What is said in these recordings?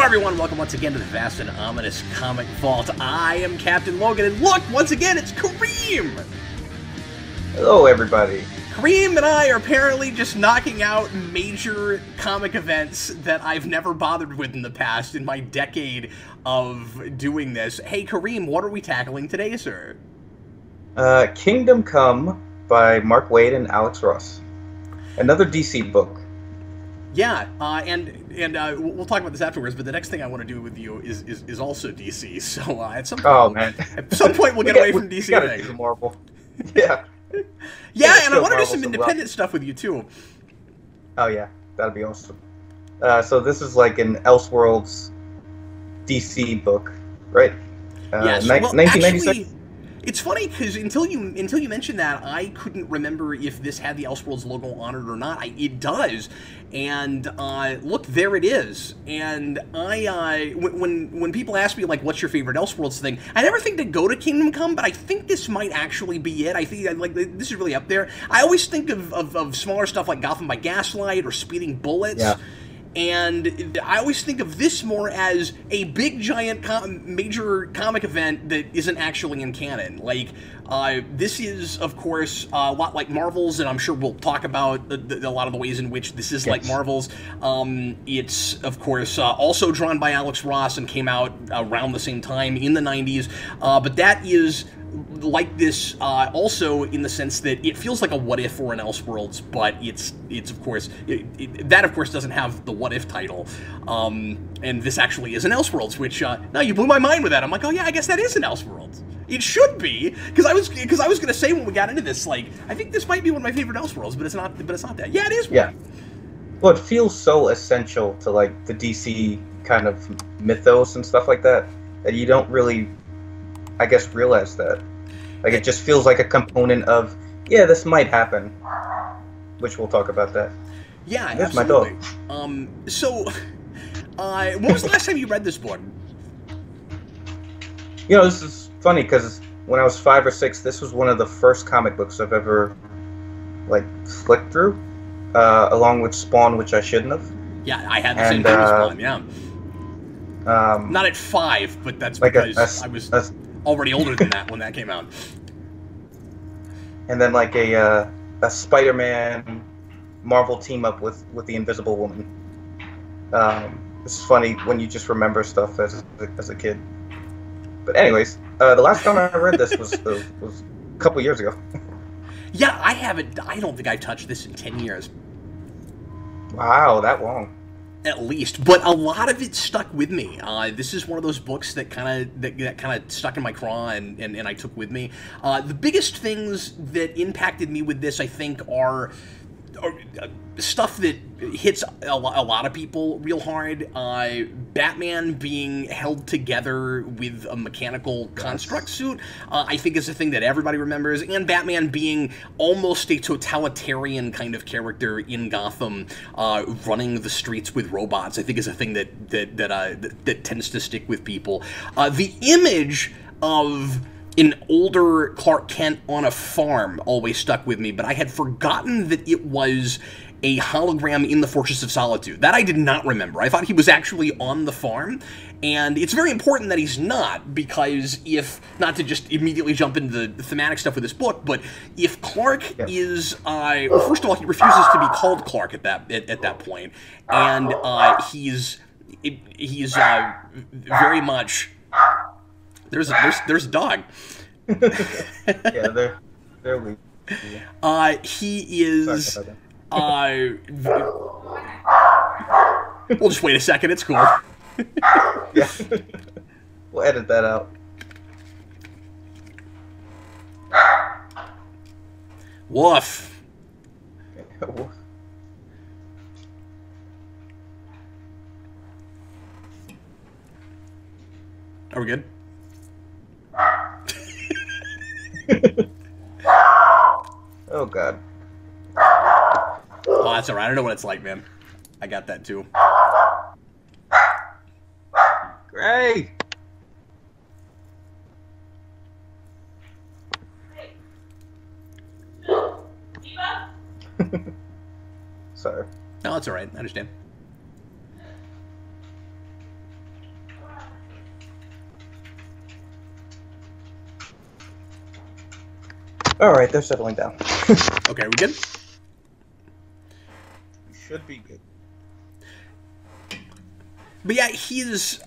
everyone, welcome once again to the vast and ominous Comic Vault. I am Captain Logan, and look, once again, it's Kareem! Hello, everybody. Kareem and I are apparently just knocking out major comic events that I've never bothered with in the past in my decade of doing this. Hey, Kareem, what are we tackling today, sir? Kingdom Come by Mark Waid and Alex Ross. Another DC book. Yeah, and we'll talk about this afterwards, but the next thing I want to do with you is also DC, so at some point, at some point we'll get away from DC. We gotta do Marvel. Yeah. Yeah, and I want to do some independent stuff with you, too. Oh, yeah. That'd be awesome. So this is like an Elseworlds DC book, right? Yes. 1996? Actually, it's funny, because until you mentioned that, I couldn't remember if this had the Elseworlds logo on it or not. It does. And look, there it is. And when people ask me, like, what's your favorite Elseworlds thing, I never think to go to Kingdom Come, but I think this might actually be it. I think, like, this is really up there. I always think of smaller stuff like Gotham by Gaslight or Speeding Bullets. Yeah. And I always think of this more as a big, giant, major comic event that isn't actually in canon. Like, this is, of course, a lot like Marvel's, and I'm sure we'll talk about a lot of the ways in which this is like Marvel's. It's, of course, also drawn by Alex Ross and came out around the same time in the 90s. But that is like this also in the sense that it feels like a what if or an Elseworlds, but it's of course that of course doesn't have the what if title, and this actually is an Elseworlds, which now you blew my mind with that. I'm like, oh yeah, I guess that is an Elseworlds. It should be, because I was gonna say when we got into this, like, I think this might be one of my favorite Elseworlds, but it's not that. Yeah, it is one. Yeah. Well, it feels so essential to like the DC kind of mythos and stuff like that you don't really, I guess, realize that. Like, it just feels like a component of, yeah, this might happen. Which we'll talk about that. Yeah, That's absolutely. My dog. So, when was the last time you read this book? You know, this is funny, because when I was 5 or 6, this was one of the first comic books I've ever, like, flicked through. Along with Spawn, which I shouldn't have. Yeah, I had the same thing with Spawn, yeah. Not at 5, but that's like because I was already older than that when that came out. And then like a Spider-Man Marvel team up with the Invisible Woman. It's funny when you just remember stuff as a kid. But anyways, the last time I read this was a couple years ago. Yeah, I haven't. I don't think I've touched this in 10 years. Wow, that long. At least, but a lot of it stuck with me. This is one of those books that kind of stuck in my craw and I took with me. The biggest things that impacted me with this, I think, are stuff that hits a lot of people real hard. Batman being held together with a mechanical construct suit, I think is a thing that everybody remembers, and Batman being almost a totalitarian kind of character in Gotham, running the streets with robots, I think is a thing that tends to stick with people. The image of an older Clark Kent on a farm always stuck with me, but I had forgotten that it was a hologram in the Fortress of Solitude. That I did not remember. I thought he was actually on the farm, and it's very important that he's not, because if, not to just immediately jump into the thematic stuff with this book, but if Clark is, well, first of all, he refuses to be called Clark at that point, and he's very much, there's a dog. Yeah, they're weak. He is. We'll just wait a second. It's cool. Yeah, we'll edit that out. Woof. Woof. Are we good? Oh, God. Oh, that's alright. I know what it's like, man. I got that, too. Gray! Sorry. No, that's alright. I understand. All right, they're settling down. Okay, are we good? Should be good. But yeah, he's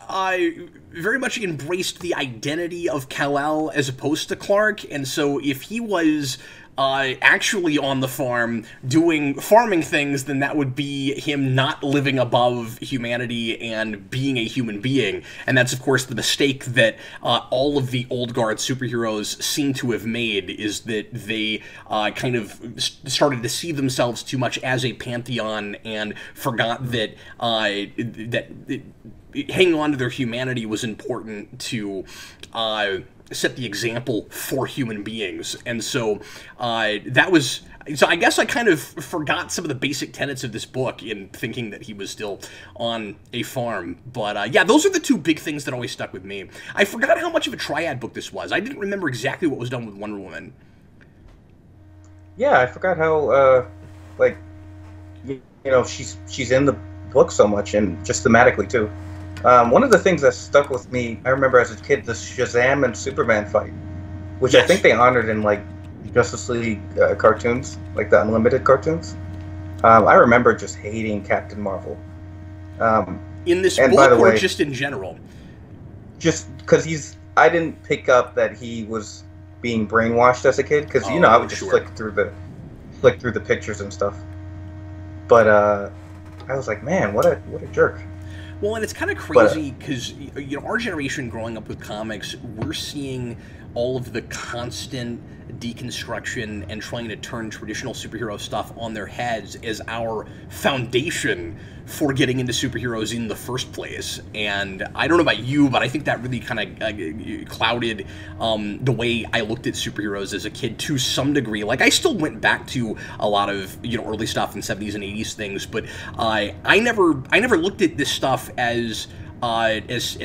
very much embraced the identity of Kal-El as opposed to Clark, and so if he was actually on the farm doing farming things, then that would be him not living above humanity and being a human being. And that's, of course, the mistake that all of the Old Guard superheroes seem to have made, is that they kind of started to see themselves too much as a pantheon and forgot that hanging on to their humanity was important to set the example for human beings. And so that was... So I guess I kind of forgot some of the basic tenets of this book in thinking that he was still on a farm. But yeah, those are the two big things that always stuck with me. I forgot how much of a triad book this was. I didn't remember exactly what was done with Wonder Woman. Yeah, I forgot how, like, you know, she's in the book so much, and just thematically, too. One of the things that stuck with me, I remember as a kid, the Shazam and Superman fight, which Yes. I think they honored in, like, Justice League cartoons, like the Unlimited cartoons. I remember just hating Captain Marvel. In this and book, by the or way, just in general? just because I didn't pick up that he was being brainwashed as a kid, because, you know, I would just sure. flick through the pictures and stuff. But I was like, man, what a jerk. Well, and it's kind of crazy because, you know, our generation growing up with comics, we're seeing all of the constant deconstruction and trying to turn traditional superhero stuff on their heads as our foundation for getting into superheroes in the first place. And I don't know about you, but I think that really kind of clouded the way I looked at superheroes as a kid to some degree. Like, I still went back to a lot of, you know, early stuff in 70s and 80s things, but I never looked at this stuff as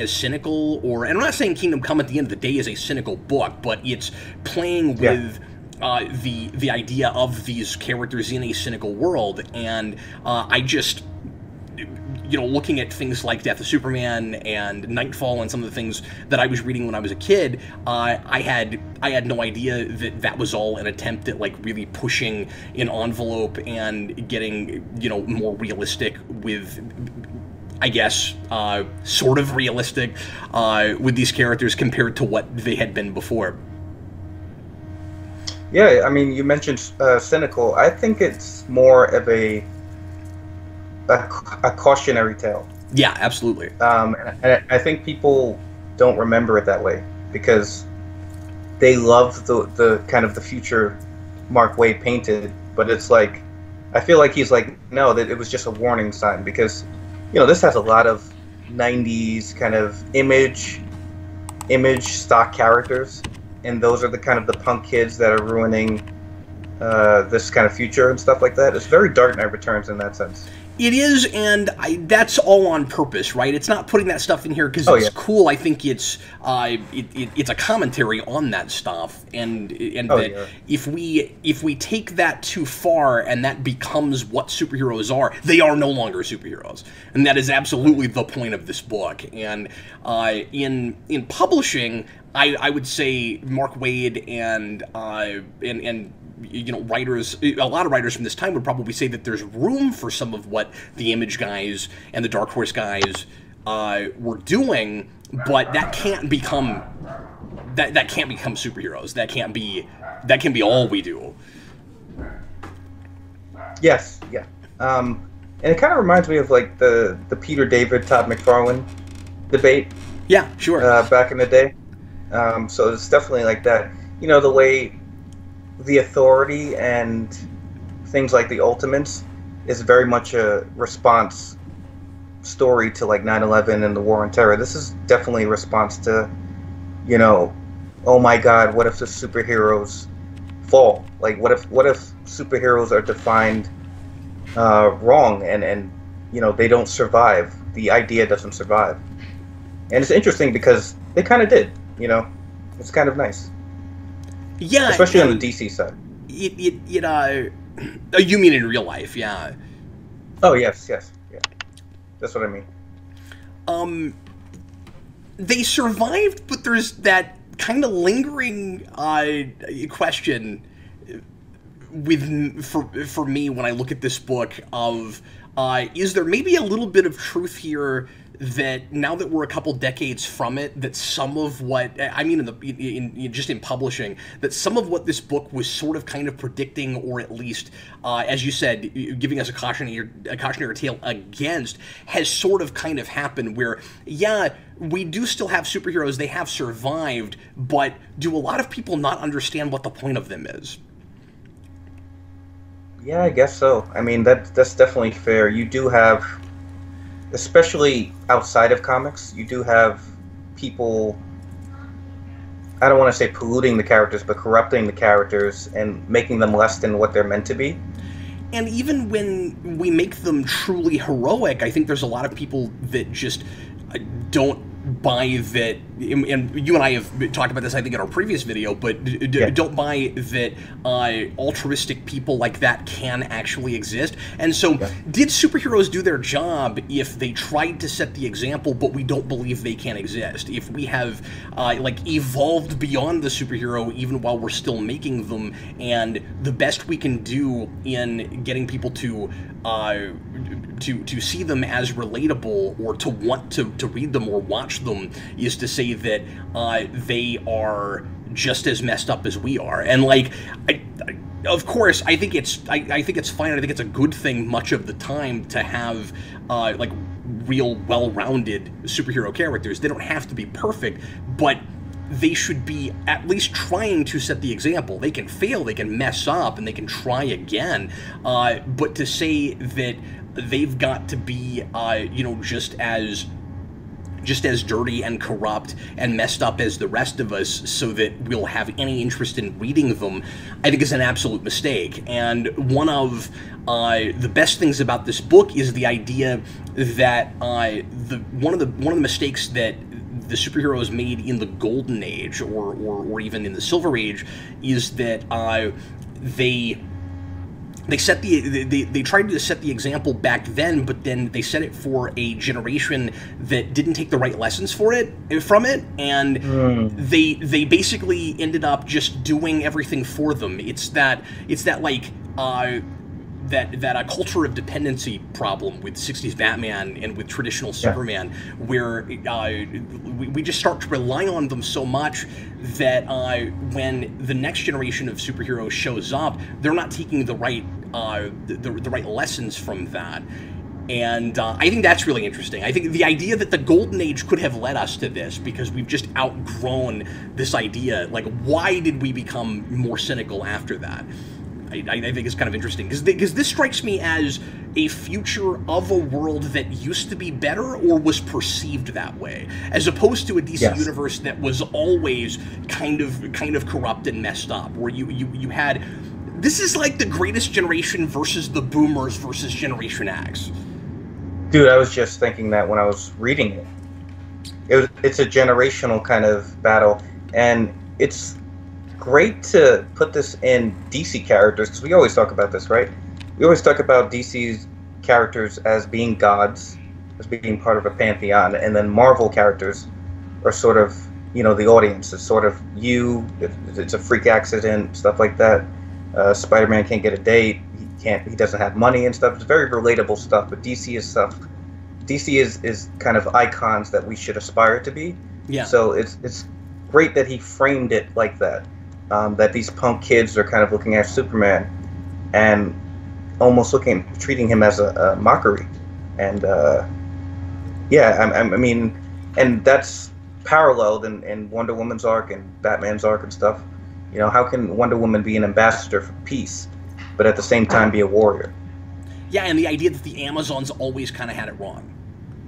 cynical, or, and I'm not saying Kingdom Come at the end of the day is a cynical book, but it's playing with the idea of these characters in a cynical world. And I just, you know, looking at things like Death of Superman and Nightfall and some of the things that I was reading when I was a kid, I had no idea that that was all an attempt at, like, really pushing an envelope and getting, you know, more realistic with, I guess, sort of realistic with these characters compared to what they had been before. Yeah, I mean, you mentioned cynical. I think it's more of a cautionary tale. Yeah, absolutely. And I think people don't remember it that way because they love the kind of the future Mark Waid painted, but it's like, I feel like he's like, no, that it was just a warning sign, because, you know, this has a lot of 90s kind of image stock characters, and those are the kind of the punk kids that are ruining this kind of future and stuff like that. It's very Dark Knight Returns in that sense. It is, and that's all on purpose, right? It's not putting that stuff in here because it's cool. I think it's a commentary on that stuff, and that if we take that too far and that becomes what superheroes are, they are no longer superheroes, and that is absolutely the point of this book. And in publishing, I would say Mark Waid and you know, writers, a lot of writers from this time would probably say that there's room for some of what the Image guys and the Dark Horse guys were doing, but that can't become superheroes. That can't be all we do. Yes, yeah. And it kind of reminds me of, like, the Peter David, Todd McFarlane debate. Yeah, sure. Back in the day. So it's definitely like that. You know, the way the Authority and things like the Ultimates is very much a response story to, like, 9/11 and the War on Terror. This is definitely a response to, you know, oh my God, what if the superheroes fall? Like, what if superheroes are defined wrong, and you know, they don't survive? The idea doesn't survive. And it's interesting because they kind of did, you know. It's kind of nice. Yeah, especially on the DC side. You mean in real life? Yeah. Oh yes, yeah. That's what I mean. They survived, but there's that kind of lingering question for me when I look at this book of is there maybe a little bit of truth here that now that we're a couple decades from it, that some of what I mean just in publishing, that some of what this book was sort of kind of predicting, or at least as you said, giving us a cautionary tale against, has sort of kind of happened, where yeah, we do still have superheroes, they have survived, but do a lot of people not understand what the point of them is? Yeah, I guess so. I mean, that's definitely fair. You do have, especially outside of comics, you do have people, I don't want to say polluting the characters, but corrupting the characters and making them less than what they're meant to be. And even when we make them truly heroic, I think there's a lot of people that just don't buy that, and you and I have talked about this, I think, in our previous video, but don't buy that altruistic people like that can actually exist. And so, did superheroes do their job if they tried to set the example, but we don't believe they can exist? If we have, like, evolved beyond the superhero even while we're still making them, and the best we can do in getting people to see them as relatable, or to want to read them or watch them, is to say that they are just as messed up as we are. And like, of course, I think it's fine. I think it's a good thing much of the time to have like real well-rounded superhero characters. They don't have to be perfect, but they should be at least trying to set the example. They can fail, they can mess up, and they can try again. But to say that they've got to be, you know, just as dirty and corrupt and messed up as the rest of us so that we'll have any interest in reading them, I think is an absolute mistake. And one of the best things about this book is the idea that one of the mistakes that the superheroes made in the Golden Age, or even in the Silver Age, is that they tried to set the example back then, but then they set it for a generation that didn't take the right lessons from it, and they basically ended up just doing everything for them. It's that like that a culture of dependency problem with 60s Batman and with traditional Superman, where we just start to rely on them so much that when the next generation of superheroes shows up, they're not taking the right lessons from that. And I think that's really interesting. I think the idea that the Golden Age could have led us to this, because we've just outgrown this idea. Like, why did we become more cynical after that? I think it's kind of interesting, because this strikes me as a future of a world that used to be better, or was perceived that way, as opposed to a DC universe that was always kind of corrupt and messed up, where you had, this is like the Greatest Generation versus the Boomers versus Generation X. Dude, I was just thinking that when I was reading it. It's a generational kind of battle, and it's great to put this in DC characters, because we always talk about this, right? We always talk about DC's characters as being gods, as being part of a pantheon, and then Marvel characters are sort of, you know, the audience. It's sort of if it's a freak accident, stuff like that. Spider-Man can't get a date, he doesn't have money and stuff. It's very relatable stuff, but DC is kind of icons that we should aspire to be. Yeah. So it's great that he framed it like that. That these punk kids are kind of looking at Superman and almost treating him as a mockery. And I mean, and that's paralleled in Wonder Woman's arc and Batman's arc and stuff. You know, how can Wonder Woman be an ambassador for peace, but at the same time be a warrior? Yeah, and the idea that the Amazons always kind of had it wrong.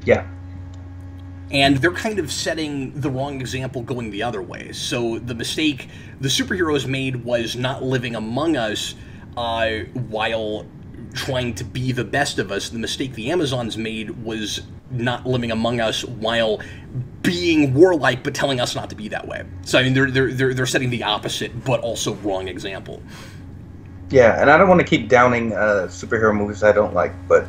Yeah. And they're kind of setting the wrong example going the other way. So the mistake the superheroes made was not living among us while trying to be the best of us. The mistake the Amazons made was not living among us while being warlike, but telling us not to be that way. So I mean, they're setting the opposite, but also wrong example. Yeah, and I don't want to keep downing superhero movies I don't like, but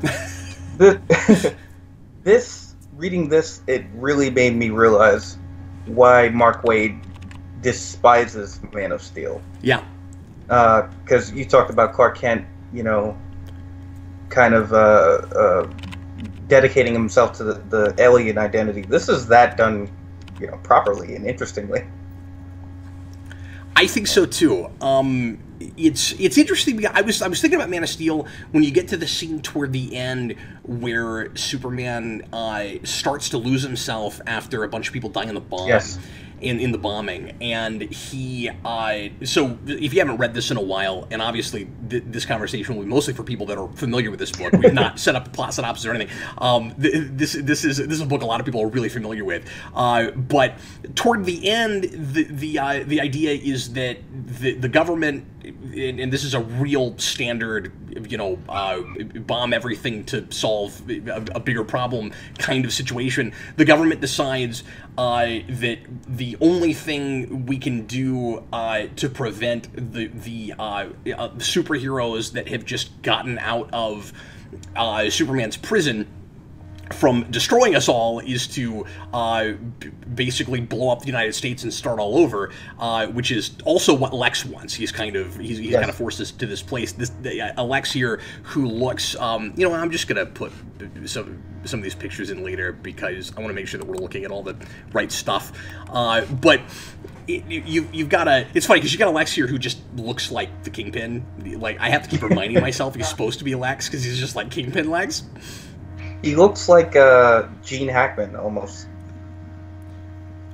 reading this, it really made me realize why Mark Waid despises Man of Steel. Yeah. because you talked about Clark Kent, kind of dedicating himself to the alien identity. This is that done, properly and interestingly. I think so too. It's interesting. I was thinking about Man of Steel when you get to the scene toward the end where Superman starts to lose himself after a bunch of people dying in the bomb. Yes. In the bombing, and he so if you haven't read this in a while, and obviously this conversation will be mostly for people that are familiar with this book, we've not set up a plot synopsis or anything. This is a book a lot of people are really familiar with, but toward the end, the idea is that the government, and this is a real standard, bomb everything to solve a bigger problem kind of situation. The government decides that the only thing we can do to prevent the superheroes that have just gotten out of Superman's prison from destroying us all is to basically blow up the United States and start all over, which is also what Lex wants. He's kind of forced us to this place. A Lex here who looks, I'm just gonna put some of these pictures in later because I want to make sure that we're looking at all the right stuff. But you've got a. It's funny because you got a Lex here who just looks like the Kingpin. Like I have to keep reminding myself he's supposed to be a Lex because he's just like Kingpin Lex. He looks like Gene Hackman almost.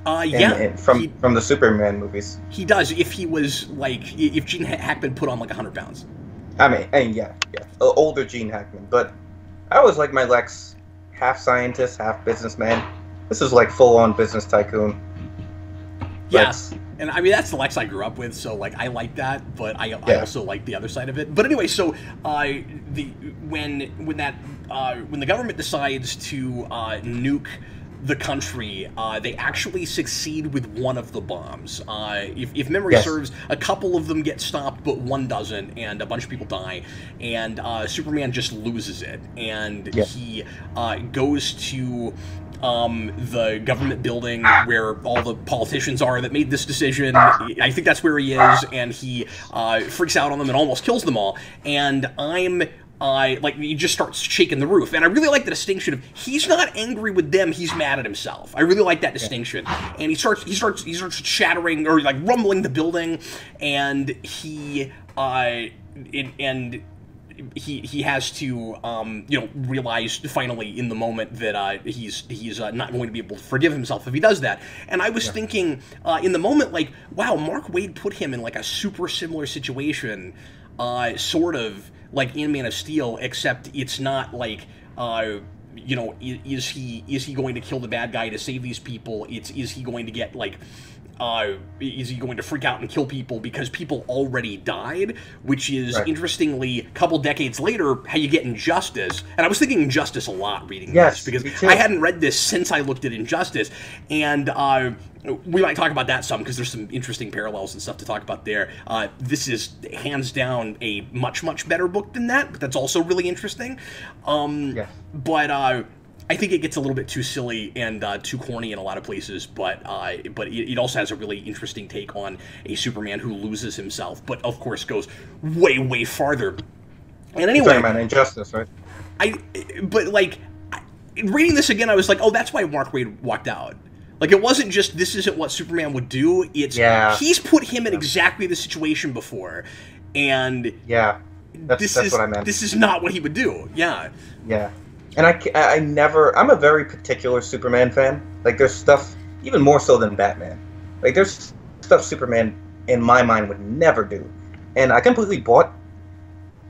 From the Superman movies. He does. If he was like, if Gene Hackman put on like 100 pounds. I mean, and yeah, older Gene Hackman. But I always like my Lex half scientist, half businessman. This is like full-on business tycoon. Yeah. Lex. And I mean, that's the Lex I grew up with, so like I like that, but I also like the other side of it. But anyway, so when the government decides to nuke the country, they actually succeed with one of the bombs. If memory serves, a couple of them get stopped, but one doesn't, and a bunch of people die. And Superman just loses it, and he goes to the government building where all the politicians are that made this decision. I think that's where he is, and he freaks out on them and almost kills them all. And he just starts shaking the roof. And I really like the distinction of he's not angry with them, he's mad at himself. I really like that distinction. And he starts shattering or like rumbling the building, and he has to realize finally in the moment that he's not going to be able to forgive himself if he does that. And I was thinking in the moment, like, wow, Mark Waid put him in like a super similar situation, sort of like in Man of Steel, except it's not like is he going to kill the bad guy to save these people? Is he going to get like is he going to freak out and kill people because people already died, which is, interestingly, a couple decades later, how you get Injustice. And I was thinking Injustice a lot reading this, because I hadn't read this since I looked at Injustice, and we might talk about that some, because there's some interesting parallels and stuff to talk about there. This is, hands down, a much, much better book than that, but that's also really interesting. But I think it gets a little bit too silly and too corny in a lot of places, but it also has a really interesting take on a Superman who loses himself, but of course goes way, way farther. And anyway, you're talking about Injustice, right? Reading this again, I was like, oh, that's why Mark Waid walked out. Like, it wasn't just this isn't what Superman would do. It's he's put him in exactly the situation before, and that's what I meant. This is not what he would do. Yeah. And I'm a very particular Superman fan. Like, there's stuff, even more so than Batman. Like, there's stuff Superman, in my mind, would never do. And I completely bought,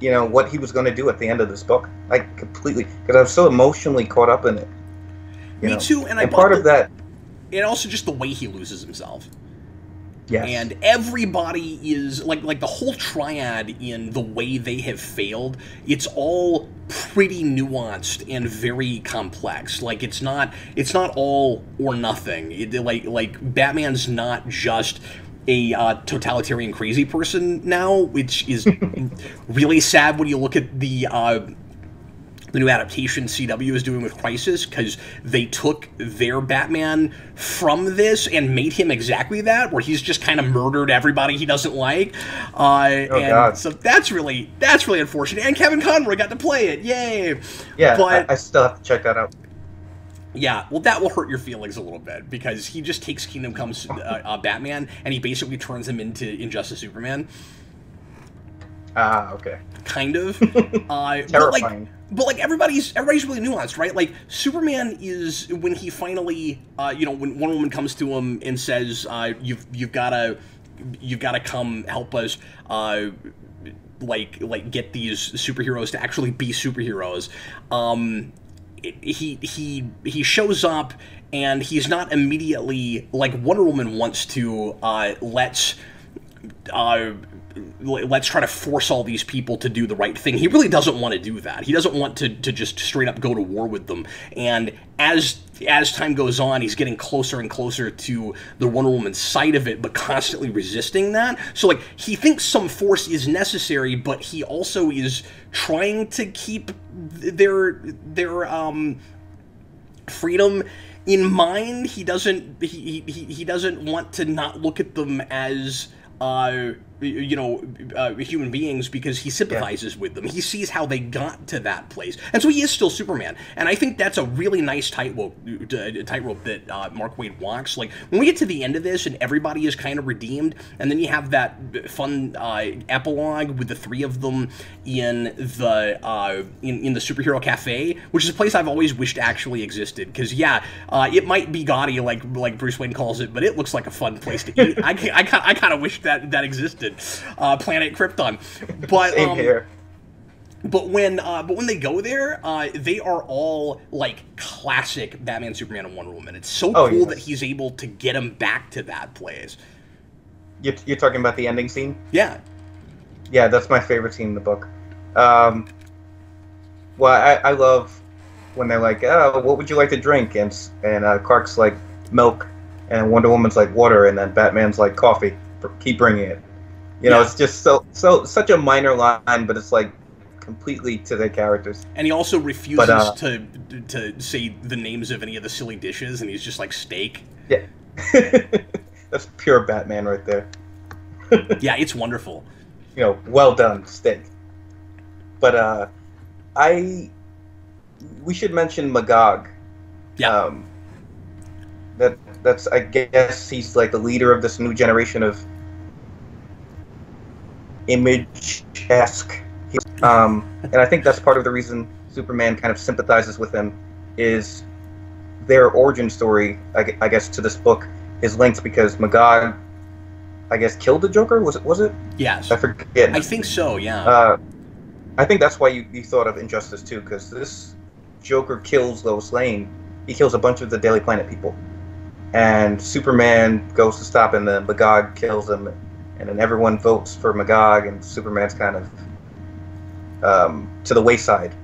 what he was going to do at the end of this book. Like, completely. Because I was so emotionally caught up in it. Me too, and part of that... And also just the way he loses himself. Yes. And everybody is, like the whole triad in the way they have failed, it's all pretty nuanced and very complex. Like, it's not all or nothing. Like Batman's not just a totalitarian crazy person now, which is really sad when you look at the the new adaptation CW is doing with Crisis, because they took their Batman from this and made him exactly that, where he's just kind of murdered everybody he doesn't like. God. So that's really unfortunate. And Kevin Conroy got to play it, yay! Yeah, but I still have to check that out. yeah, well, that will hurt your feelings a little bit, because he just takes Kingdom Come's Batman and he basically turns him into Injustice Superman. Ah, okay. Kind of. Terrifying. But everybody's really nuanced, right? Like, Superman is, when he finally, when Wonder Woman comes to him and says, you've gotta come help us, get these superheroes to actually be superheroes. He shows up, and he's not immediately, like Wonder Woman wants to, let's try to force all these people to do the right thing. He really doesn't want to do that. He doesn't want to just straight up go to war with them. And as time goes on, he's getting closer and closer to the Wonder Woman side of it, but constantly resisting that. So, like, he thinks some force is necessary, but he also is trying to keep their freedom in mind. He doesn't want to not look at them as human beings, because he sympathizes with them. He sees how they got to that place, and so he is still Superman. And I think that's a really nice tightrope that Mark Waid walks. Like, when we get to the end of this and everybody is kind of redeemed, and then you have that fun epilogue with the three of them in the superhero cafe, which is a place I've always wished actually existed. Because it might be gaudy like Bruce Wayne calls it, but it looks like a fun place to eat. I kind of wish that existed. Planet Krypton. But Same here. But when they go there, they are all like classic Batman, Superman, and Wonder Woman. It's so cool that he's able to get them back to that place. You're talking about the ending scene? Yeah. Yeah, that's my favorite scene in the book. Well, I love when they're like, "Oh, what would you like to drink?" And Clark's like, "Milk," and Wonder Woman's like, "Water," and then Batman's like, "Coffee. Keep bringing it." You know, it's just such a minor line, but it's like completely to their characters. And he also refuses to say the names of any of the silly dishes, and he's just like, steak. Yeah. That's pure Batman right there. Yeah, it's wonderful. You know, well done, steak. But we should mention Magog. Yeah. That's I guess he's like the leader of this new generation of Image-esque. And I think that's part of the reason Superman kind of sympathizes with him, is their origin story, I guess, to this book is linked because Magog, I guess, killed the Joker? Was it? Yes. I forget. I think so, yeah. I think that's why you thought of Injustice too, because this Joker kills Lois Lane. He kills a bunch of the Daily Planet people. And Superman goes to stop him, and then Magog kills him. And then everyone votes for Magog, and Superman's kind of to the wayside.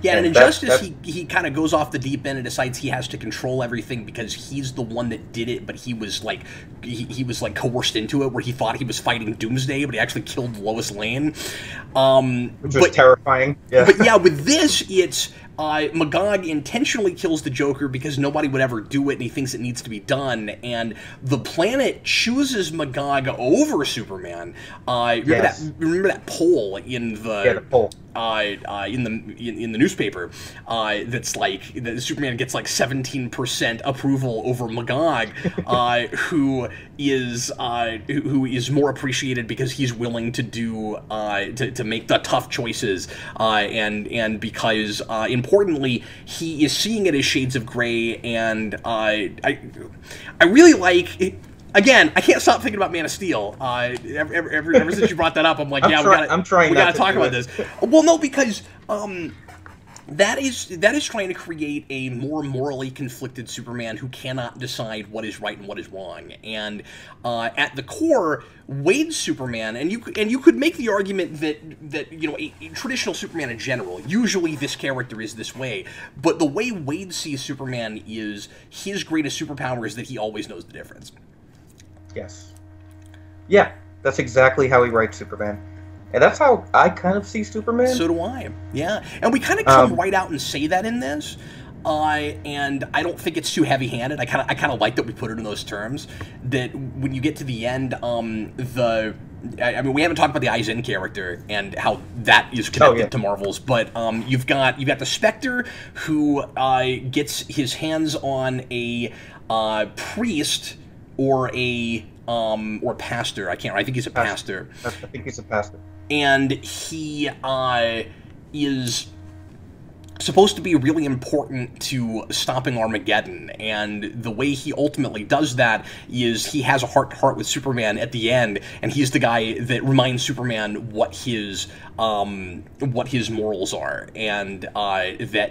Yeah, and in Injustice, he kind of goes off the deep end and decides he has to control everything because he's the one that did it, but he was like he was like coerced into it, where he thought he was fighting Doomsday, but he actually killed Lois Lane. Which was terrifying. Yeah. But yeah, with this, it's Magog intentionally kills the Joker because nobody would ever do it, and he thinks it needs to be done. And the planet chooses Magog over Superman. Remember that poll in the poll. In the newspaper that's like that Superman gets like 17% approval over Magog, who is more appreciated because he's willing to do to make the tough choices, and because importantly he is seeing it as shades of gray. And I really like it. Again, I can't stop thinking about Man of Steel. Ever since you brought that up, I'm like, we gotta talk about this. Well, no, because that is trying to create a more morally conflicted Superman who cannot decide what is right and what is wrong. And at the core, Waid's Superman, and you could make the argument that a traditional Superman in general, usually this character is this way, but the way Waid sees Superman is his greatest superpower is that he always knows the difference. Yes. Yeah, that's exactly how he writes Superman. and that's how I kind of see Superman. So do I. Yeah, and we kind of come right out and say that in this. And I don't think it's too heavy-handed. I kind of like that we put it in those terms. That when you get to the end, I mean, we haven't talked about the Eisen character and how that is connected to Marvel's, but you've got the Spectre, who gets his hands on a priest or a pastor. I think he's a pastor. I think he's a pastor. And he is supposed to be really important to stopping Armageddon, and the way he ultimately does that is he has a heart-to-heart with Superman at the end, and he's the guy that reminds Superman what his morals are, and that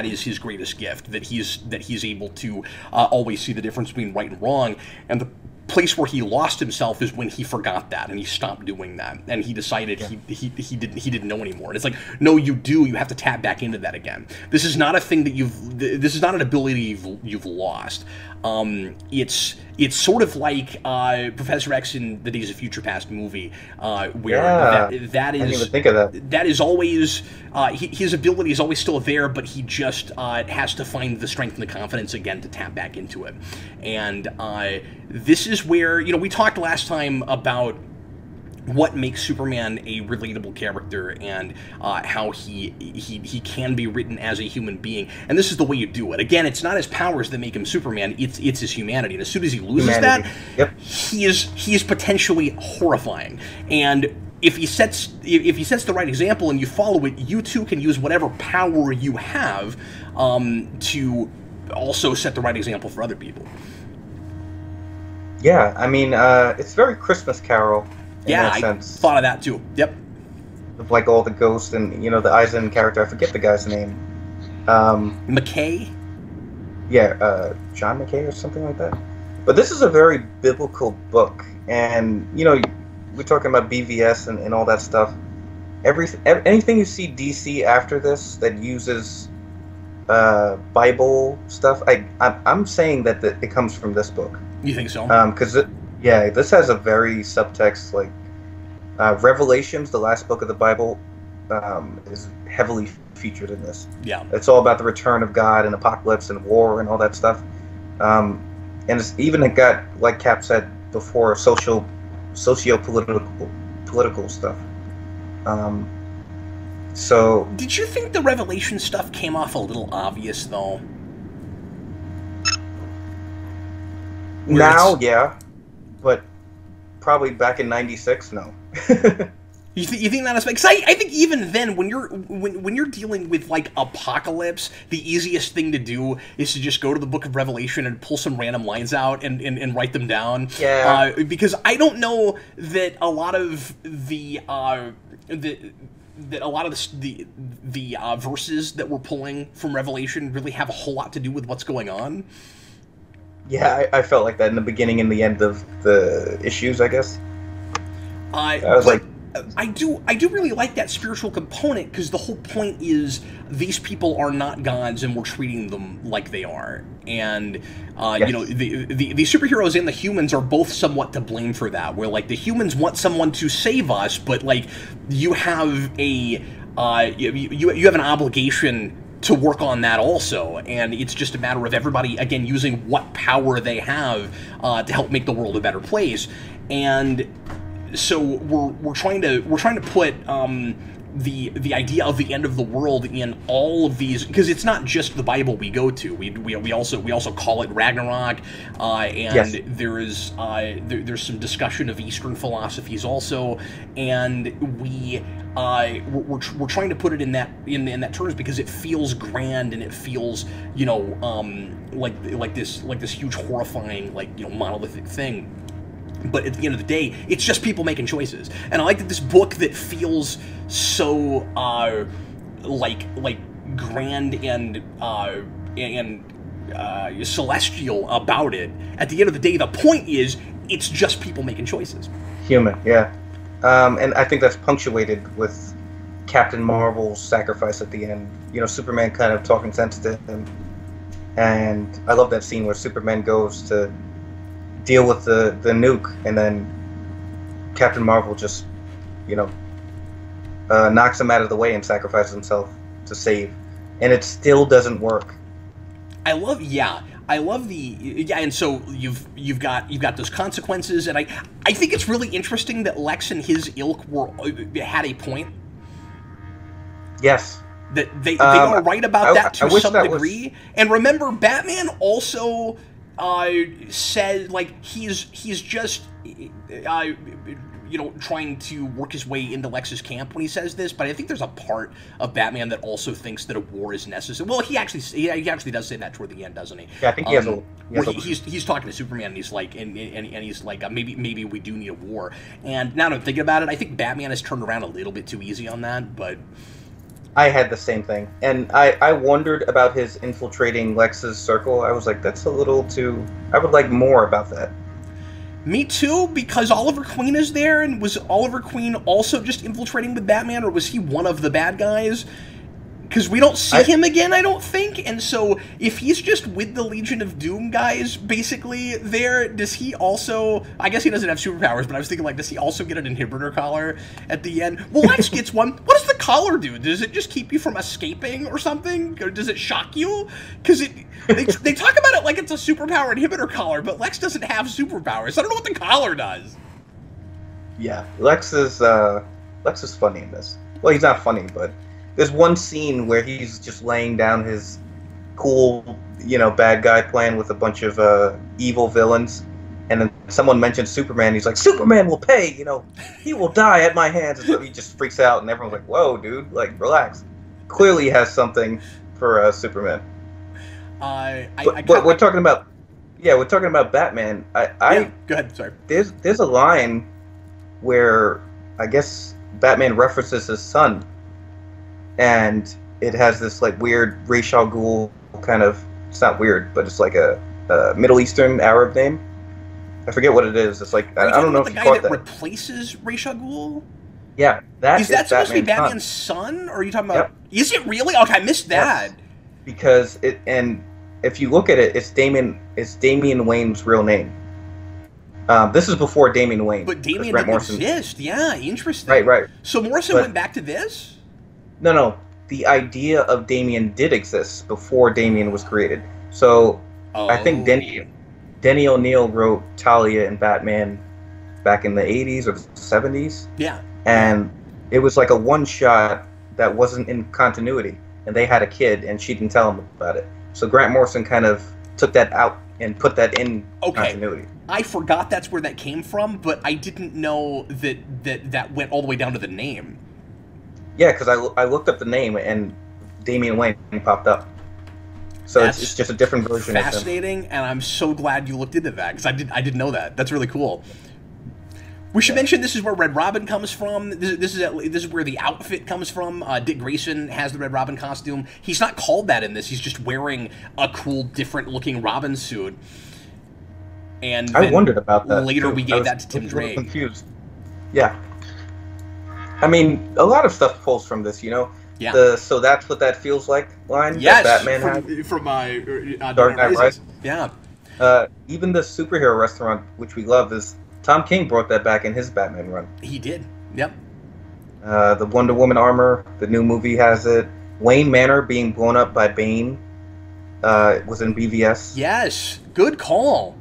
is his greatest gift, that he's able to always see the difference between right and wrong, and the place where he lost himself is when he forgot that and he stopped doing that, and he decided he didn't know anymore. And it's like, no, you do. You have to tap back into that again. This is not a thing that this is not an ability you've lost. It's sort of like Professor X in the Days of Future Past movie, where that is. I didn't even think of that. That is always his ability is always still there, but he just has to find the strength and the confidence again to tap back into it. And this is where, we talked last time about what makes Superman a relatable character and how he can be written as a human being, and this is the way you do it. Again, it's not his powers that make him Superman; it's his humanity. And as soon as he loses that, he is potentially horrifying. And if he sets the right example and you follow it, you too can use whatever power you have to also set the right example for other people. Yeah, I mean, it's very Christmas Carol. Yeah, I thought of that too. Yep. Of like all the ghosts and the Eisen character. I forget the guy's name. McKay. Yeah, John McKay or something like that. But this is a very biblical book, and we're talking about BVS and all that stuff. Anything you see DC after this that uses Bible stuff, I'm saying that it comes from this book. You think so? Because this has a very subtext, like Revelations, the last book of the Bible, is heavily featured in this. Yeah, it's all about the return of God and apocalypse and war and all that stuff. And it's even got, like Cap said before, socio-political stuff. So, did you think the Revelation stuff came off a little obvious, though? Now, yeah, but probably back in '96, no. You think that aspect? Because I think even then, when you're dealing with like apocalypse, the easiest thing to do is to just go to the Book of Revelation and pull some random lines out and write them down. Yeah. Because I don't know that a lot of the verses that we're pulling from Revelation really have a whole lot to do with what's going on. Yeah, I felt like that in the beginning and the end of the issues, I guess. I was like, I do really like that spiritual component, because the whole point is these people are not gods and we're treating them like they are. And, the superheroes and the humans are both somewhat to blame for that, where, like, the humans want someone to save us, but, like, you have you have an obligation to work on that also, and it's just a matter of everybody, again, using what power they have to help make the world a better place. And so we're trying to put the idea of the end of the world in all of these, because it's not just the Bible we go to. We also call it Ragnarok, and there's some discussion of Eastern philosophies also, and we're trying to put it in that terms because it feels grand and it feels like this huge horrifying monolithic thing. But at the end of the day, it's just people making choices. And I like that this book that feels so like grand and celestial about it. At the end of the day, the point is it's just people making choices. Human, yeah. And I think that's punctuated with Captain Marvel's sacrifice at the end. Superman kind of talking sense to him. And I love that scene where Superman goes to deal with the nuke, and then Captain Marvel just, you know, knocks him out of the way and sacrifices himself to save, and it still doesn't work. I love and so you've got those consequences, and I think it's really interesting that Lex and his ilk had a point. Yes. That they are right about that to some degree. And remember, Batman also said, like, he's just trying to work his way into Lex's camp when he says this, but I think there's a part of Batman that also thinks that a war is necessary. Well, he actually does say that toward the end, doesn't he? Yeah, I think he's talking to Superman, and he's like, and he's like, maybe we do need a war. And now that I'm thinking about it, I think Batman has turned around a little bit too easy on that, but I had the same thing, and I wondered about his infiltrating Lex's circle. I was like, that's a little too... I would like more about that. Me too, because Oliver Queen is there, and was Oliver Queen also just infiltrating with Batman, or was he one of the bad guys? Because we don't see him again, I don't think, and so if he's just with the Legion of Doom guys, basically, there, does he also... I guess he doesn't have superpowers, but I was thinking, like, does he also get an inhibitor collar at the end? Well, Lex gets one. What does the collar do? Does it just keep you from escaping or something? Or does it shock you? Because they talk about it like it's a superpower inhibitor collar, but Lex doesn't have superpowers. I don't know what the collar does. Yeah, Lex is funny in this. Well, he's not funny, but... There's one scene where he's just laying down his cool, bad guy plan with a bunch of evil villains, and then someone mentions Superman. He's like, Superman will pay, he will die at my hands. And so he just freaks out, and everyone's like, whoa, dude, like, relax. Clearly has something for Superman. But we're talking about, we're talking about Batman. Go ahead, sorry. There's a line where I guess Batman references his son. And it has this like weird Ra's al Ghul kind of... It's not weird, but it's like a Middle Eastern Arab name. I forget what it is. It's like... I don't know if you caught that. The guy that replaces Ra's al Ghul? Yeah, is that supposed to be Batman's son? Or are you talking about... Yep. Is it really? Okay, I missed that. Yes. Because and if you look at it, it's Damian Wayne's real name. This is before Damian Wayne. But Damian didn't exist. Yeah, interesting. Right. So Morrison went back to this? No. The idea of Damian did exist before Damian was created. So I think Denny O'Neil wrote Talia and Batman back in the 80s or 70s. Yeah. And it was like a one-shot that wasn't in continuity. And they had a kid, and she didn't tell him about it. So Grant Morrison kind of took that out and put that in continuity. I forgot that's where that came from, but I didn't know that went all the way down to the name. Yeah, because I looked up the name, and Damian Wayne popped up. So it's just a different version of him. Fascinating, and I'm so glad you looked into that, because I didn't know that. That's really cool. We should mention this is where Red Robin comes from. This is where the outfit comes from. Dick Grayson has the Red Robin costume. He's not called that in this. He's just wearing a cool, different-looking Robin suit. And I wondered about that. Later, we gave that to Tim Drake. Confused. Yeah. I mean, a lot of stuff pulls from this, Yeah. So that's what that feels like line that Batman had. From Dark Knight Rises. Yeah. Even the superhero restaurant, which we love, is Tom King brought that back in his Batman run. He did. Yep. The Wonder Woman armor, the new movie has it. Wayne Manor being blown up by Bane was in BVS. Yes. Good call.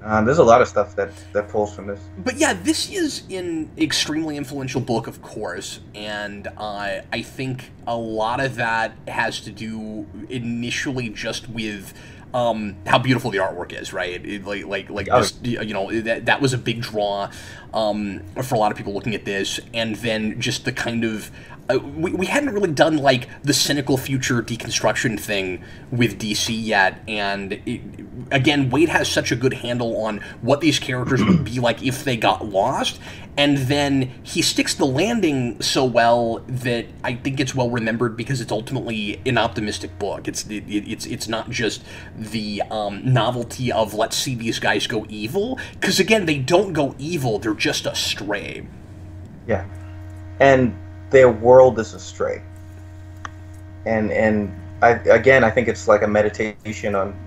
There's a lot of stuff that pulls from this. But yeah, this is an extremely influential book, of course, and I think a lot of that has to do initially just with how beautiful the artwork is, right? That was a big draw for a lot of people looking at this, and then just the kind of we hadn't really done like the cynical future deconstruction thing with DC yet, and again, Waid has such a good handle on what these characters would be like if they got lost, and then he sticks the landing so well that I think it's well remembered because it's ultimately an optimistic book. It's not just the novelty of let's see these guys go evil, because again, they don't go evil; they're just astray. Yeah, and their world is astray. And I think it's like a meditation on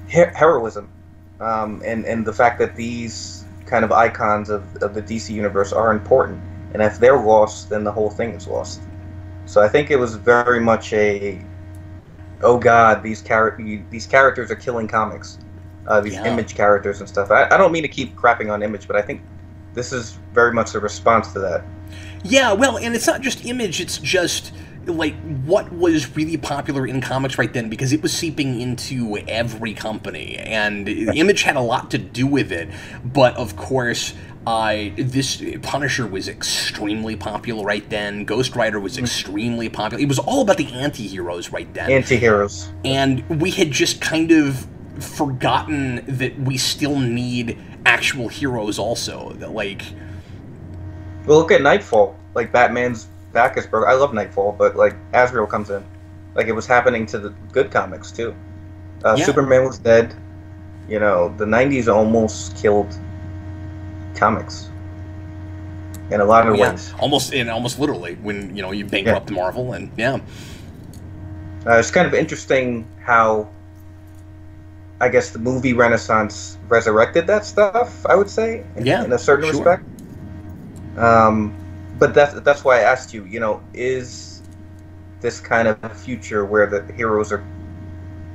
heroism, and the fact that these kind of icons of the DC universe are important, and if they're lost, then the whole thing is lost. So I think it was very much a, oh god, these characters are killing comics, these Image characters and stuff. I don't mean to keep crapping on Image, but I think this is very much a response to that. Yeah, well, and it's not just Image, it's just like what was really popular in comics right then, because it was seeping into every company, and Image had a lot to do with it. But of course, this Punisher was extremely popular right then. Ghost Rider was extremely popular. It was all about the anti-heroes right then. Anti-heroes. And we had just kind of forgotten that we still need actual heroes also. That, like... Well, look at Nightfall. Like, Batman's back is broken. I love Nightfall, but, like, Azrael comes in. Like, it was happening to the good comics, too. Superman was dead. You know, the 90s almost killed comics in a lot of ways. Almost literally, when, you know, you bankrupt Marvel, and, it's kind of interesting how, I guess, the movie renaissance resurrected that stuff, I would say, in a certain respect. But that's why I asked you, you know, is this kind of future where the heroes are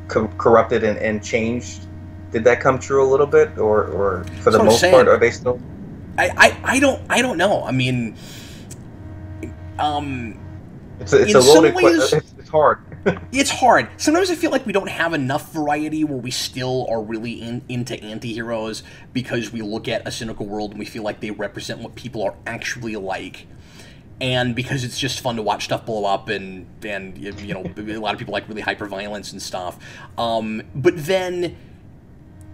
corrupted and changed, did that come true a little bit, or for the most part, are they still? I don't know. I mean, it's a loaded question. It's hard. It's hard. Sometimes I feel like we don't have enough variety where we still are really into anti-heroes, because we look at a cynical world and we feel like they represent what people are actually like. And because it's just fun to watch stuff blow up, and you know, a lot of people like really hyper-violence and stuff. But then,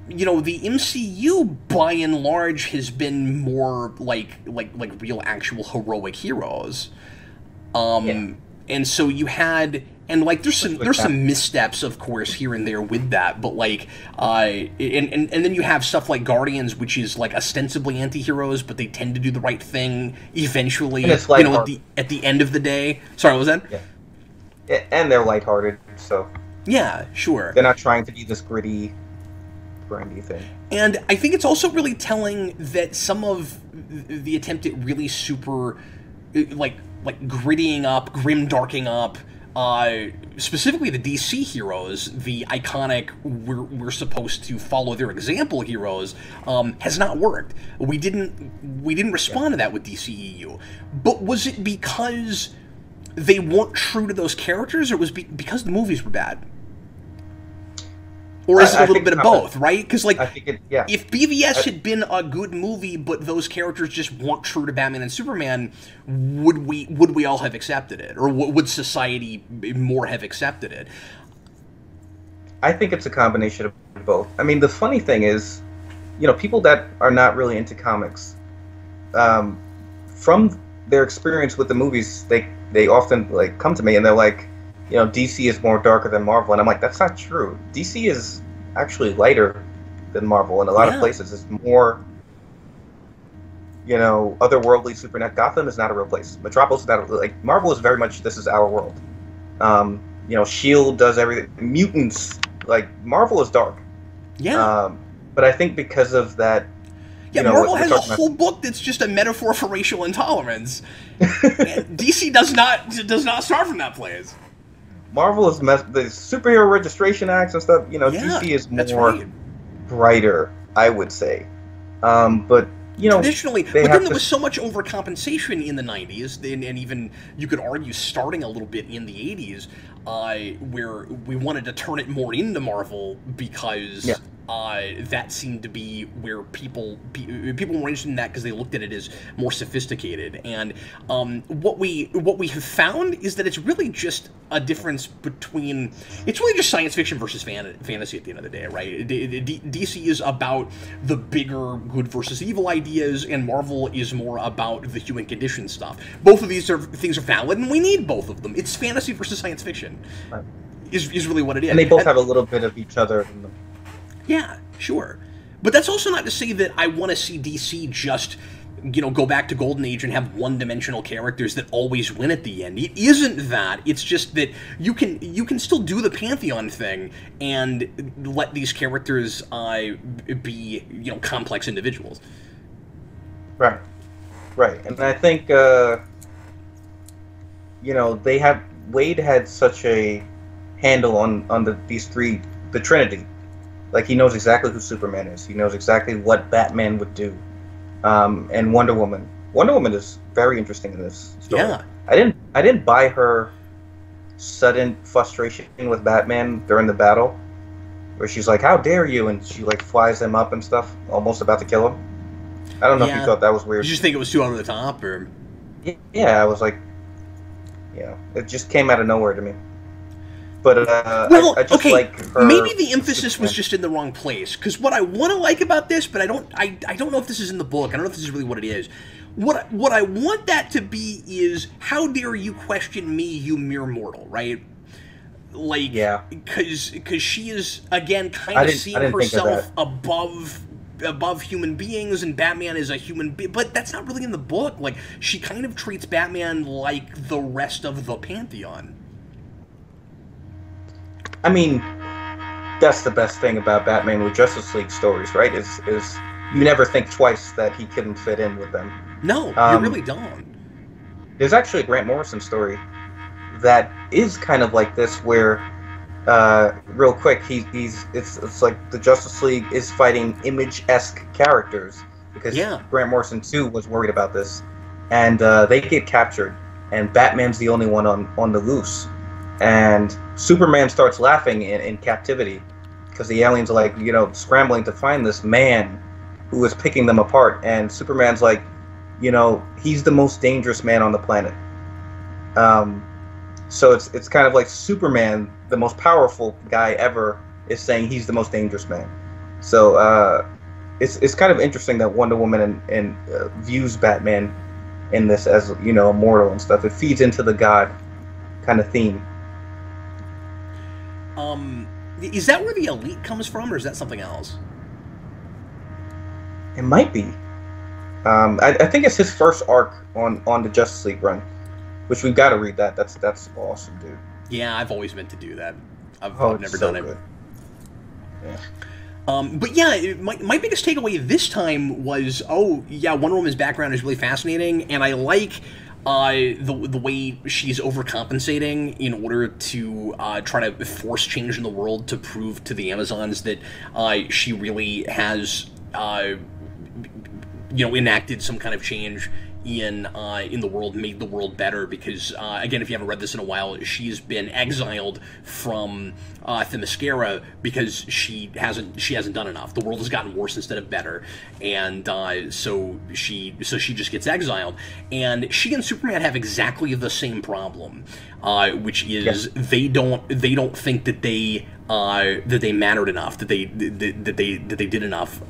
you know, the MCU, by and large, has been more like real, actual heroic heroes. And so you had, and like there's some missteps, of course, here and there with that, but like and then you have stuff like Guardians, which is like ostensibly anti-heroes, but they tend to do the right thing eventually. And it's you know, at the end of the day. Sorry, what was that? Yeah, and they're lighthearted, so yeah, sure. They're not trying to be this gritty, grindy thing. And I think it's also really telling that some of the attempt at really super like grittying up, grim-darking up, specifically the DC heroes, the iconic, we're supposed to follow their example heroes, has not worked. We didn't respond to that with DCEU. But was it because they weren't true to those characters, or was it because the movies were bad? Or is it a little bit of both, right? Because, like, if BVS had been a good movie, but those characters just weren't true to Batman and Superman, would we all have accepted it? Or would society more have accepted it? I think it's a combination of both. I mean, the funny thing is, you know, people that are not really into comics, from their experience with the movies, they often, like, come to me and they're like, you know, DC is more darker than Marvel, and I'm like, that's not true. DC is actually lighter than Marvel in a lot of places. It's more, you know, otherworldly, supernatural. Gotham is not a real place. Metropolis is not like Marvel is very much, this is our world. You know, Shield does everything. Mutants, like Marvel is dark. Yeah. But I think because of that. Yeah, Marvel has a whole book that's just a metaphor for racial intolerance. And DC does not start from that place. Marvel is the superhero registration acts and stuff. You know, DC is more brighter, I would say. But you know, traditionally, but then there was so much overcompensation in the '90s, and even you could argue starting a little bit in the '80s, where we wanted to turn it more into Marvel because. That seemed to be where people were interested in that because they looked at it as more sophisticated. And what we have found is that it's really just a difference between, it's really just science fiction versus fantasy at the end of the day, right? DC is about the bigger good versus evil ideas, and Marvel is more about the human condition stuff. Both of these things are valid, and we need both of them. It's fantasy versus science fiction, is really what it is. And they both have a little bit of each other in them. Yeah, sure. But that's also not to say that I want to see DC just, you know, go back to Golden Age and have one-dimensional characters that always win at the end. It isn't that. It's just that you can still do the Pantheon thing and let these characters be, you know, complex individuals. Right. Right. And I think you know, Waid had such a handle on these three, the Trinity. Like, he knows exactly who Superman is. He knows exactly what Batman would do. And Wonder Woman. Wonder Woman is very interesting in this story. Yeah. I didn't buy her sudden frustration with Batman during the battle, where she's like, "How dare you?" and she like flies him up and stuff, almost about to kill him. I don't know if you thought that was weird. Did you just think it was too over the top, or? Yeah, I was like, it just came out of nowhere to me. But well, I just like her. Maybe the emphasis was just in the wrong place. Because what I want to like about this, but I don't know if this is in the book. I don't know if this is really what it is. What I want that to be is, how dare you question me, you mere mortal, right? Like, because she is again kind of seeing herself above human beings, and Batman is a human being, but that's not really in the book. Like, she kind of treats Batman like the rest of the Pantheon. I mean, that's the best thing about Batman with Justice League stories, right? Is you never think twice that he couldn't fit in with them. No, you really don't. There's actually a Grant Morrison story that is kind of like this, where real quick, it's like the Justice League is fighting Image-esque characters, because Grant Morrison too was worried about this, and they get captured, and Batman's the only one on the loose, and Superman starts laughing in captivity because the aliens are like, you know, scrambling to find this man who is picking them apart, and Superman's like, you know, he's the most dangerous man on the planet. So it's kind of like Superman, the most powerful guy ever, is saying he's the most dangerous man. So it's kind of interesting that Wonder Woman and views Batman in this as, you know, immortal and stuff. It feeds into the god kind of theme. Is that where the Elite comes from, or is that something else? It might be. I think it's his first arc on the Justice League run, which we've got to read that. That's awesome, dude. Yeah, I've always meant to do that. I've never so done good. it. Yeah. But yeah, my biggest takeaway this time was, Wonder Woman's background is really fascinating, and I like the way she's overcompensating in order to try to force change in the world, to prove to the Amazons that she really has enacted some kind of change in the world, made the world better, because again, if you haven't read this in a while, she's been exiled from Themyscira because she hasn't done enough. The world has gotten worse instead of better, and so she just gets exiled. And she and Superman have exactly the same problem, which is they don't think that they mattered enough, that they did enough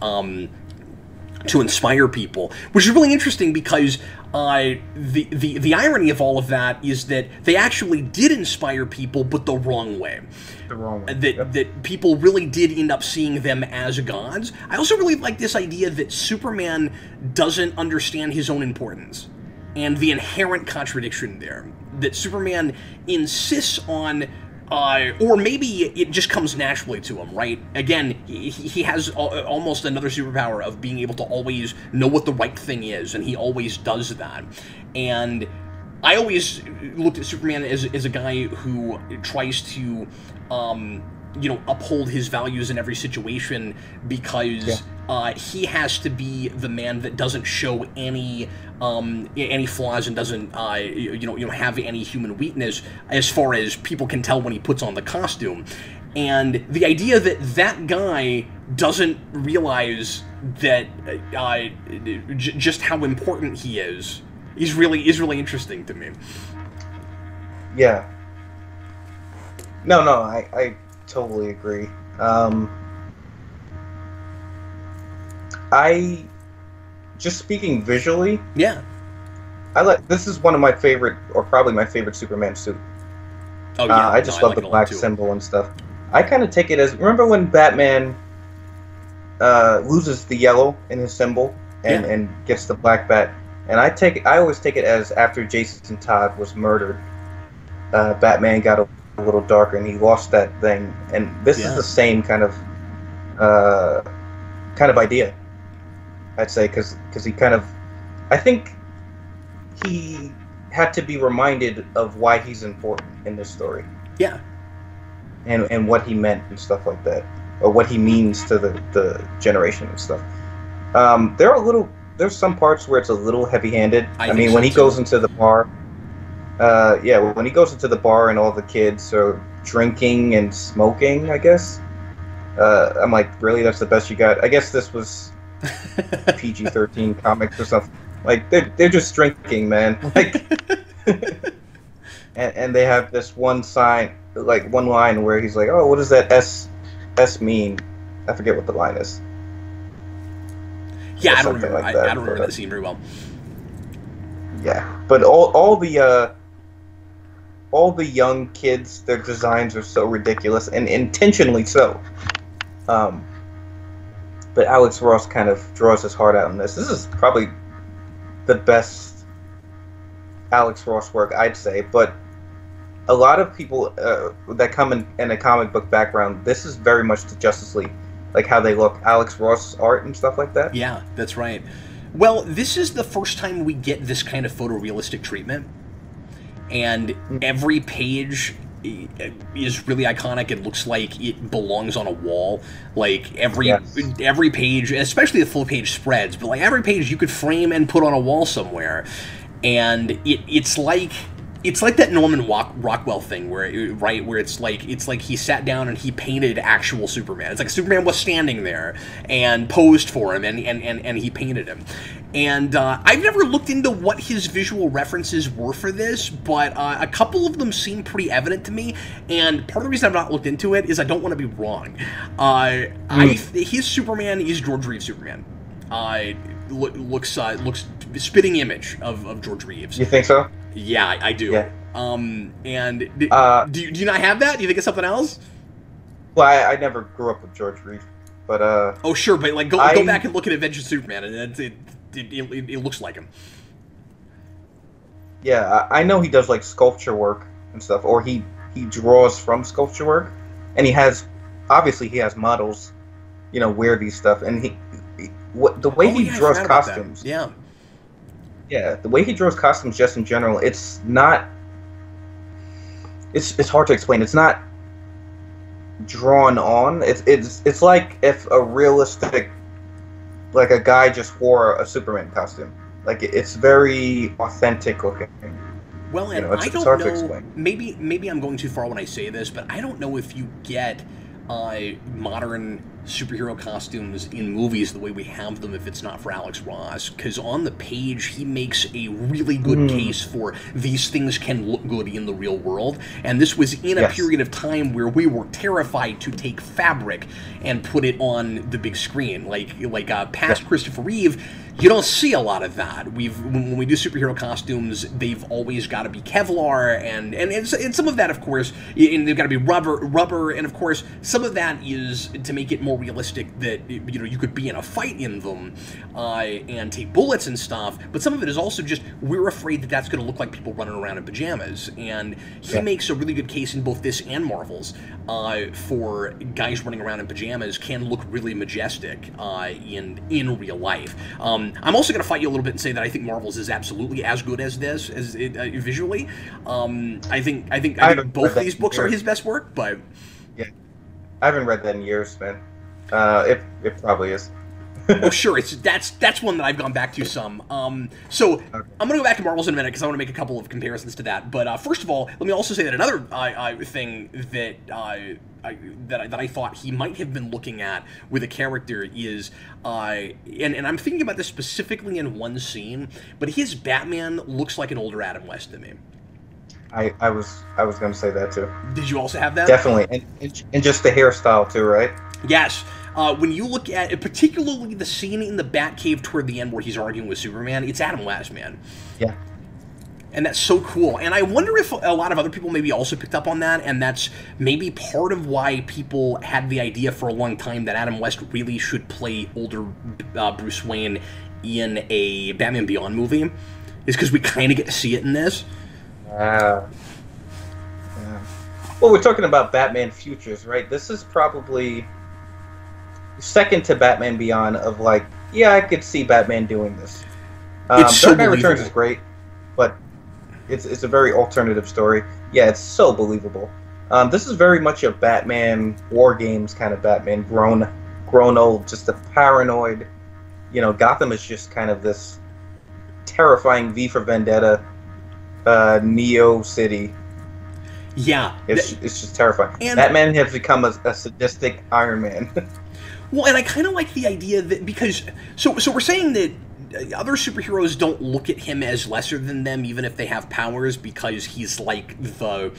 to inspire people, which is really interesting, because the irony of all of that is that they actually did inspire people, but the wrong way. The wrong way. That people really did end up seeing them as gods. I also really like this idea that Superman doesn't understand his own importance, and the inherent contradiction there. That Superman insists on, or maybe it just comes naturally to him, right? Again, he has almost another superpower of being able to always know what the right thing is, and he always does that. And I always looked at Superman as a guy who tries to, uphold his values in every situation, because he has to be the man that doesn't show any flaws and doesn't have any human weakness, as far as people can tell when he puts on the costume. And the idea that guy doesn't realize that just how important he is really interesting to me. Yeah. No, I totally agree. I just speaking visually. Yeah. This is one of my favorite, or probably my favorite Superman suit. Oh yeah. I just love the black symbol and stuff. I kind of take it as, remember when Batman loses the yellow in his symbol and gets the black bat, and I always take it as after Jason Todd was murdered, Batman got a little darker and he lost that thing, and this is the same kind of idea, I'd say, because he kind of I think he had to be reminded of why he's important in this story. Yeah. And what he meant and stuff like that, or what he means to the generation and stuff. There's some parts where it's a little heavy-handed. I mean, when he goes into the bar, when he goes into the bar and all the kids are drinking and smoking, I guess. I'm like, really? That's the best you got? I guess this was PG-13 comics or something. Like, they're just drinking, man. Like, and they have this one line where he's like, oh, what does that S mean? I forget what the line is. Yeah, I don't remember. I don't remember that scene very well. Yeah, but all the young kids, their designs are so ridiculous, and intentionally so. But Alex Ross kind of draws his heart out in this. This is probably the best Alex Ross work, I'd say. But a lot of people that come in a comic book background, this is very much the Justice League, like how they look, Alex Ross art and stuff like that. Yeah, that's right. Well, this is the first time we get this kind of photorealistic treatment, and every page is really iconic. It looks like it belongs on a wall. Like every page, especially the full page spreads, but like every page you could frame and put on a wall somewhere, and it's like that Norman Rockwell thing where it's like he sat down and he painted actual Superman. It's like Superman was standing there and posed for him, and he painted him. And I've never looked into what his visual references were for this, but a couple of them seem pretty evident to me. And part of the reason I've not looked into it is I don't want to be wrong. His Superman is George Reeves' Superman. Looks spitting image of George Reeves. You think so? Yeah, I do. Yeah. And do you not have that? Do you think it's something else? Well, I never grew up with George Reeves, but oh sure, but like go back and look at Adventures of Superman, and it looks like him. Yeah, I know he does like sculpture work and stuff, or he draws from sculpture work, and he has models, wear these stuff, and the way he draws costumes. Yeah. Yeah, the way he draws costumes just in general, it's not... It's hard to explain. It's not drawn on. It's like if a realistic... Like a guy just wore a Superman costume. Like, it's very authentic looking. Well, and I don't hard know... to explain. Maybe I'm going too far when I say this, but I don't know if you get modern superhero costumes in movies the way we have them if it's not for Alex Ross, because on the page he makes a really good case for these things can look good in the real world, and this was in a period of time where we were terrified to take fabric and put it on the big screen. Like past Christopher Reeve, you don't see a lot of that. When we do superhero costumes, they've always got to be Kevlar, and some of that, of course, and they've got to be rubber, and of course, some of that is to make it more realistic that you could be in a fight in them and take bullets and stuff. But some of it is also just we're afraid that that's going to look like people running around in pajamas, and he makes a really good case in both this and Marvel's for guys running around in pajamas can look really majestic in real life. I'm also going to fight you a little bit and say that I think Marvel's is absolutely as good as this, visually. I think both of these books are his best work, but yeah, I haven't read that in years, man. It probably is. Oh, sure. That's one that I've gone back to some. So okay. I'm going to go back to Marvel's in a minute because I want to make a couple of comparisons to that. But first of all, let me also say that another thing that I thought he might have been looking at with a character is, and I'm thinking about this specifically in one scene, but his Batman looks like an older Adam West to me. I was going to say that too. Did you also have that? Definitely, and just the hairstyle too, right? Yes. When you look at it, particularly the scene in the Batcave toward the end where he's arguing with Superman, it's Adam West, man. Yeah. And that's so cool. And I wonder if a lot of other people maybe also picked up on that, and that's maybe part of why people had the idea for a long time that Adam West really should play older Bruce Wayne in a Batman Beyond movie, is because we kind of get to see it in this. Yeah. Well, we're talking about Batman Futures, right? This is probably second to Batman Beyond of like, yeah, I could see Batman doing this. It's so Dark Knight believable. Returns is great, but it's a very alternative story. Yeah, it's so believable. This is very much a Batman War Games kind of Batman, grown old, just a paranoid. Gotham is just kind of this terrifying V for Vendetta, Neo City. Yeah, it's just terrifying. And Batman has become a sadistic Iron Man. Well, and I kind of like the idea that because so we're saying that other superheroes don't look at him as lesser than them, even if they have powers, because he's like the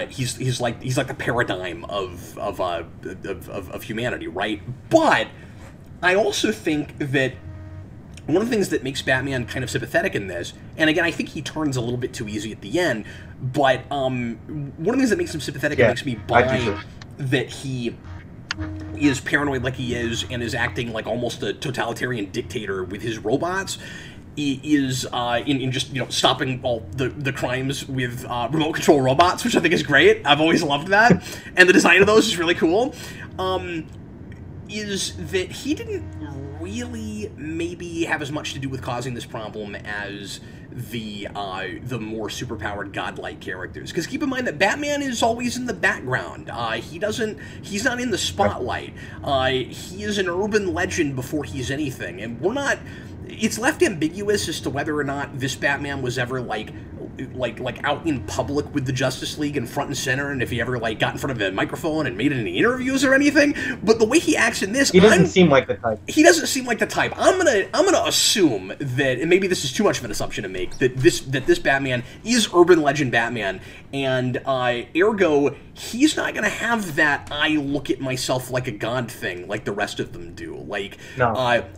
he's like the paradigm of humanity, right? But I also think that one of the things that makes Batman kind of sympathetic in this, and again, I think he turns a little bit too easy at the end, but one of the things that makes him sympathetic and makes me buy that he is paranoid like he is and is acting like almost a totalitarian dictator with his robots is in just stopping all the crimes with remote control robots, which I think is great. I've always loved that, and the design of those is really cool. Is that he didn't really maybe have as much to do with causing this problem as the more superpowered godlike characters, because keep in mind that Batman is always in the background. He's not in the spotlight. He is an urban legend before he's anything, and it's left ambiguous as to whether or not this Batman was ever like out in public with the Justice League and front and center, and if he ever got in front of a microphone and made any interviews or anything. But the way he acts in this, he doesn't seem like the type. He doesn't seem like the type. I'm gonna assume that, and maybe this is too much of an assumption to make, that this Batman is urban legend Batman, and ergo he's not gonna have that I look at myself like a god thing like the rest of them do. No.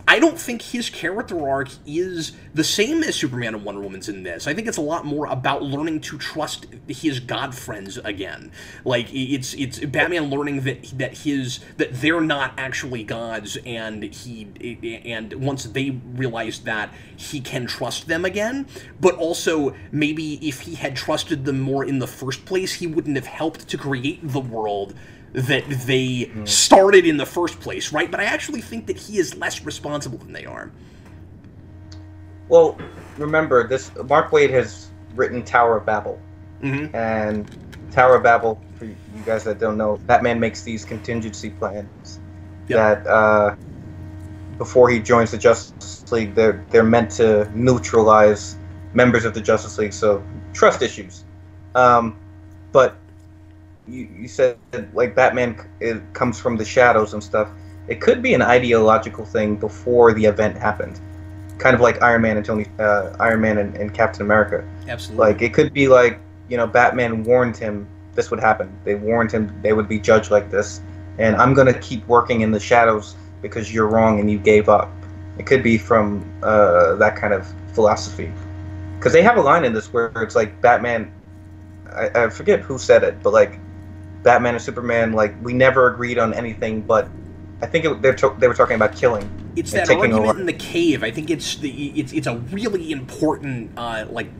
I don't think his character arc is the same as Superman and Wonder Woman's in this. I think it's a lot more about learning to trust his god friends again. It's Batman learning that they're not actually gods, and once they realize that, he can trust them again. But also, maybe if he had trusted them more in the first place, he wouldn't have helped to create the world that they started in the first place, right? But I actually think that he is less responsible than they are. Well, remember, Mark Waid has written Tower of Babel. And Tower of Babel, for you guys that don't know, Batman makes these contingency plans that before he joins the Justice League, they're meant to neutralize members of the Justice League, so trust issues. But you said Batman comes from the shadows and stuff. It could be an ideological thing before the event happened. Kind of like Iron Man and Captain America. Absolutely. It could be Batman warned him this would happen. They warned him they would be judged like this, and I'm gonna keep working in the shadows because you're wrong and you gave up. It could be from that kind of philosophy. Because they have a line in this where it's Batman. I forget who said it, but Batman and Superman, we never agreed on anything, but I think they were talking about killing. It's that argument in the cave. I think it's a really important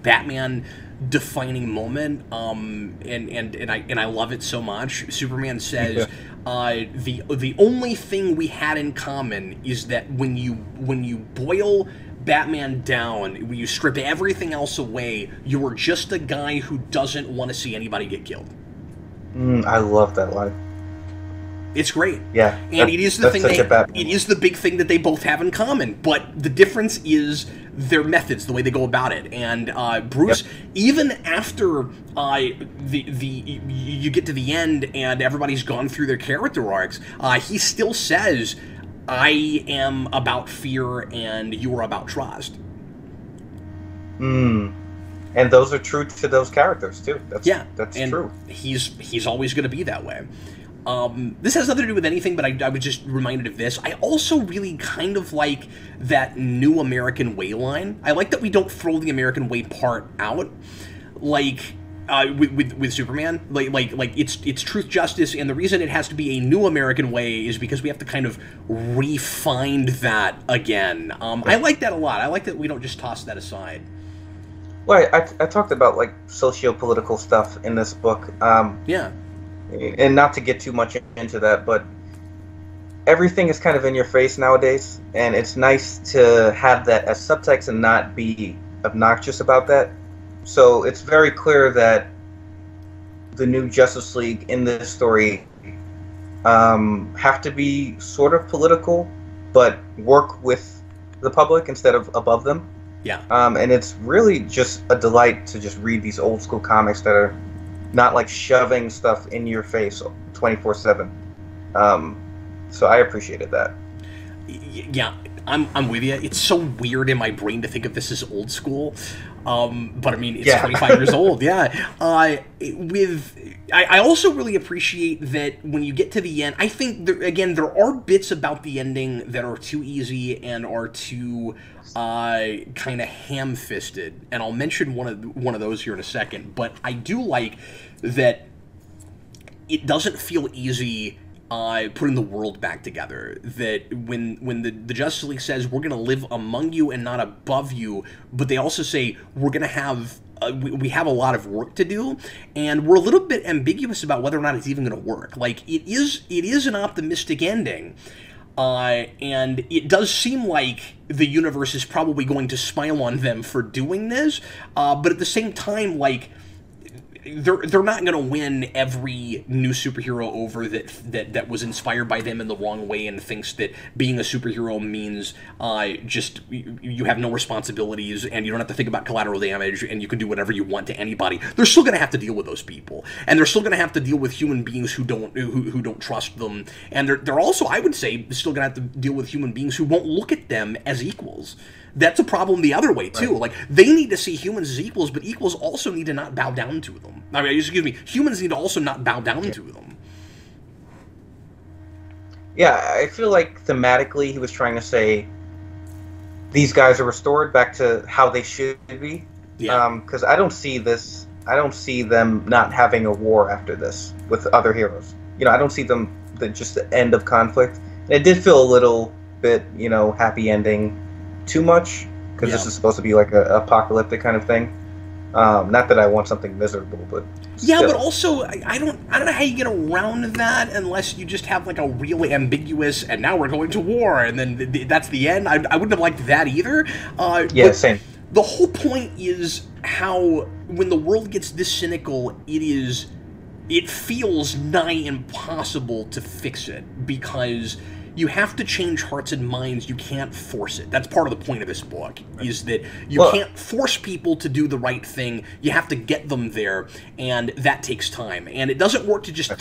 Batman defining moment. And I love it so much. Superman says, the only thing we had in common is that when you boil Batman down, when you strip everything else away, you are just a guy who doesn't want to see anybody get killed. I love that line. It's great. Yeah. And it is the big thing that they both have in common, but the difference is their methods, the way they go about it. And Bruce, even after you get to the end and everybody's gone through their character arcs, he still says, I am about fear and you are about trust. And those are true to those characters too. That's true. He's always going to be that way. This has nothing to do with anything, but I was just reminded of this. I also really kind of like that New American Way line. I like that we don't throw the American Way part out, with Superman. It's truth, justice, and the reason it has to be a New American Way is because we have to kind of refine that again. I like that a lot. I like that we don't just toss that aside. Well, I talked about socio-political stuff in this book. And not to get too much into that, but everything is kind of in your face nowadays, and it's nice to have that as subtext and not be obnoxious about that. So it's very clear that the new Justice League in this story have to be sort of political, but work with the public instead of above them. Yeah. And it's really just a delight to just read these old school comics that are not like shoving stuff in your face 24/7. So I appreciated that. Yeah, I'm with you. It's so weird in my brain to think of this as old school. But I mean, it's 25 years old, yeah. I also really appreciate that when you get to the end, I think, there are bits about the ending that are too easy and are too kind of ham-fisted, and I'll mention one of those here in a second, but I do like that it doesn't feel easy putting the world back together. That when the Justice League says we're going to live among you and not above you, but they also say we're going to have we have a lot of work to do, and we're a little bit ambiguous about whether or not it's even going to work. Like, it is an optimistic ending, and it does seem like the universe is probably going to smile on them for doing this, but at the same time, like, they're not going to win every new superhero over that was inspired by them in the wrong way and thinks that being a superhero means just you have no responsibilities and you don't have to think about collateral damage and you can do whatever you want to anybody. They're still going to have to deal with those people, and they're still going to have to deal with human beings who don't trust them, and they're also, I would say, still going to have to deal with human beings who won't look at them as equals. That's a problem the other way, too. Right. Like, they need to see humans as equals, but equals also need to not bow down to them. I mean, excuse me, humans need to also not bow down to them. Yeah, I feel like thematically he was trying to say these guys are restored back to how they should be. Yeah. Because I don't see them not having a war after this with other heroes. You know, I don't see them just the end of conflict. And it did feel a little bit, happy ending. Too much, because this is supposed to be like a apocalyptic kind of thing. Not that I want something miserable, but still. But also I don't know how you get around that unless you just have like a really ambiguous and now we're going to war and then that's the end. I wouldn't have liked that either. Same. The whole point is how when the world gets this cynical, it feels nigh impossible to fix it because you have to change hearts and minds. You can't force it. That's part of the point of this book, is that you can't force people to do the right thing. You have to get them there, and that takes time. And it doesn't work to just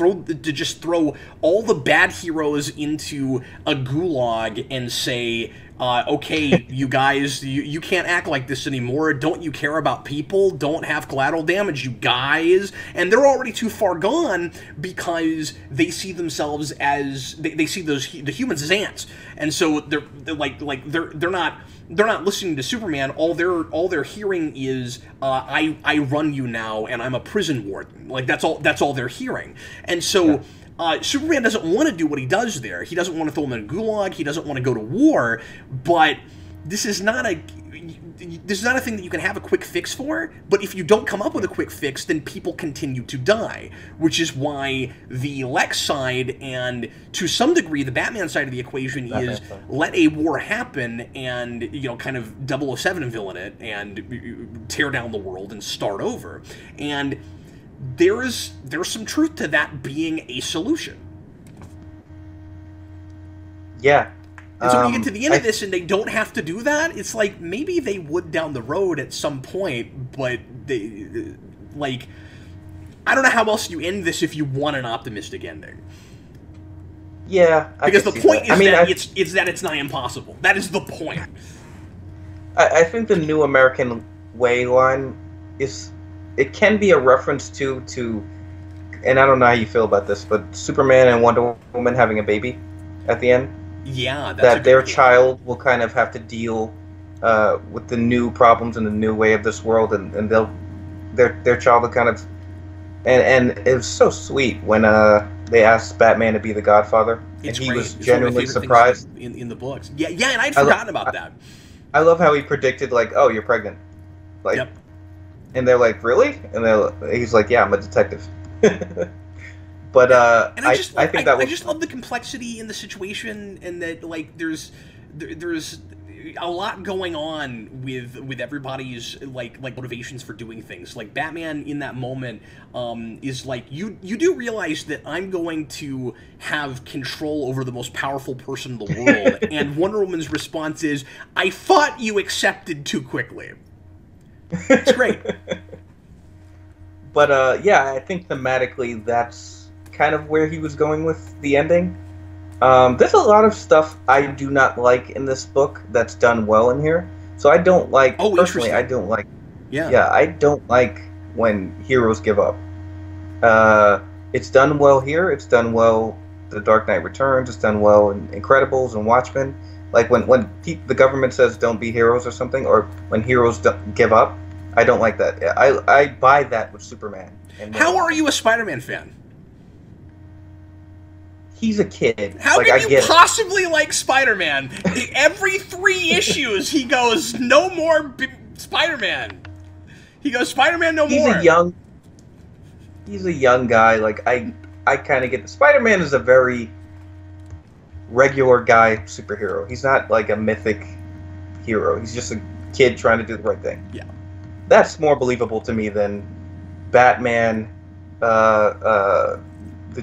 throw all the bad heroes into a gulag and say, okay, you guys, you can't act like this anymore. Don't you care about people? Don't have collateral damage, you guys. And they're already too far gone because they see themselves as they see the humans as ants, and so they're not listening to Superman. All they're hearing is I run you now, and I'm a prison warden. Like that's all they're hearing, and so. Yeah. Superman doesn't want to do what he does there. He doesn't want to throw him in a gulag. He doesn't want to go to war. But this is not a thing that you can have a quick fix for. But if you don't come up with a quick fix, then people continue to die. Which is why the Lex side and, to some degree, the Batman side of the equation is let a war happen and, kind of 007 villain it and tear down the world and start over. And there's some truth to that being a solution. Yeah. And so when you get to the end of this and they don't have to do that, it's like maybe they would down the road at some point, but they, like, I don't know how else you end this if you want an optimistic ending. Yeah, because the point is that it's not impossible. That is the point. I think the New American Way line is. It can be a reference to, and I don't know how you feel about this, but Superman and Wonder Woman having a baby at the end. Yeah, that their child will kind of have to deal with the new problems and the new way of this world, and their child will kind of, and it was so sweet when they asked Batman to be the Godfather, and he was genuinely surprised in the books. Yeah, and I'd forgotten about that. I love how he predicted, like, oh, you're pregnant, like. Yep. And they're like, really? And he's like, yeah, I'm a detective. But And I just I think that was... I just love the complexity in the situation, and that like there's a lot going on with everybody's like motivations for doing things. Like Batman in that moment is like, you do realize that I'm going to have control over the most powerful person in the world, and Wonder Woman's response is, I thought you accepted too quickly. It's great. But yeah, I think thematically that's kind of where he was going with the ending. There's a lot of stuff I do not like in this book that's done well in here. So I don't like, personally, I don't like, I don't like when heroes give up. It's done well here. It's done well The Dark Knight Returns. It's done well in Incredibles and Watchmen. Like when the government says don't be heroes or something, or when heroes don't give up, I don't like that. I buy that with Superman. How are you a Spider-Man fan? He's a kid. How can you possibly like Spider-Man? Every 3 issues, he goes, no more Spider-Man. He goes, Spider-Man, no more. He's a young guy. Like, I kind of get the... Spider-Man is a very regular guy superhero. He's not like a mythic hero. He's just a kid trying to do the right thing. Yeah. That's more believable to me than Batman, the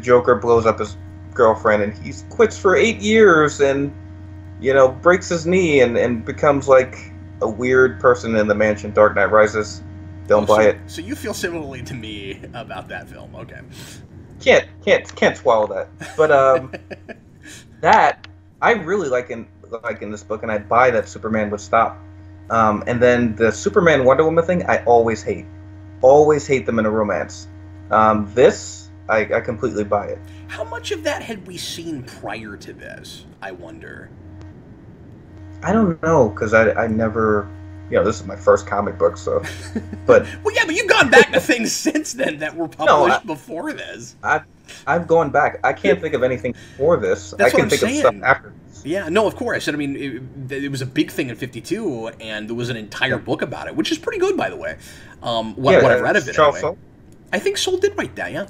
Joker blows up his girlfriend and he quits for 8 years and, you know, breaks his knee and becomes like a weird person in the mansion. Dark Knight Rises. Don't buy it. So you feel similarly to me about that film. Okay. Can't swallow that. But that I really like in this book, and I buy that Superman would stop. And then the Superman Wonder Woman thing, I always hate them in a romance. This I completely buy it. How much of that had we seen prior to this, I wonder? I don't know, because I never... You know, this is my first comic book, so... But well, yeah, but you've gone back to things since then that were published before this. I've gone back. I can't think of anything before this. That's I can think of stuff after this. Yeah, no, of course. And I mean, it was a big thing in 52, and there was an entire book about it, which is pretty good, by the way. What I've read of it, Charles anyway. Soule? I think Soule did write that, yeah.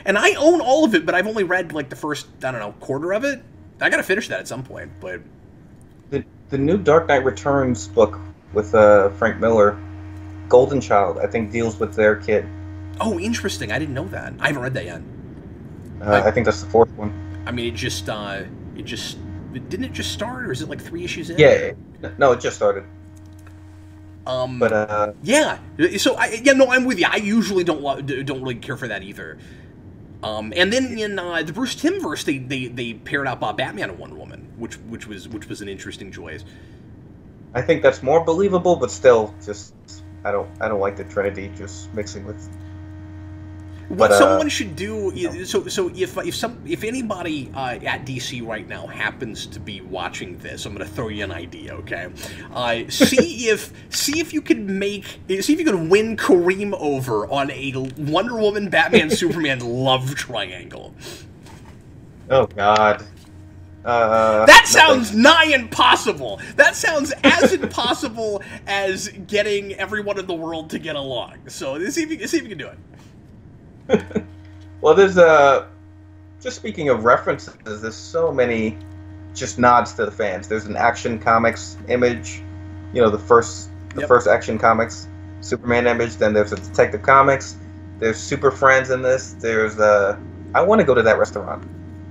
And I own all of it, but I've only read, like, the first, I don't know, quarter of it. I gotta finish that at some point, but... The new Dark Knight Returns book with Frank Miller, Golden Child, I think deals with their kid. Oh, interesting. I didn't know that. I haven't read that yet. I think that's the 4th one. I mean, didn't it just start, or is it like 3 issues in? Yeah, no, it just started. Yeah. So I'm with you. I usually don't really care for that either. And then in the Bruce Timm verse, they paired up Batman and Wonder Woman, which was an interesting choice. I think that's more believable, but still, just I don't like the Trinity just mixing with. What someone should do is, so if anybody at DC right now happens to be watching this, I'm going to throw you an idea, okay? See if you can win Kareem over on a Wonder Woman, Batman, Superman love triangle. Oh God. That sounds nigh impossible. That sounds as impossible as getting everyone in the world to get along. So see if you can do it. Well, there's just speaking of references, there's so many just nods to the fans. There's an Action Comics image, you know, the first Action Comics Superman image. Then there's a Detective Comics. There's Super Friends in this. There's I want to go to that restaurant.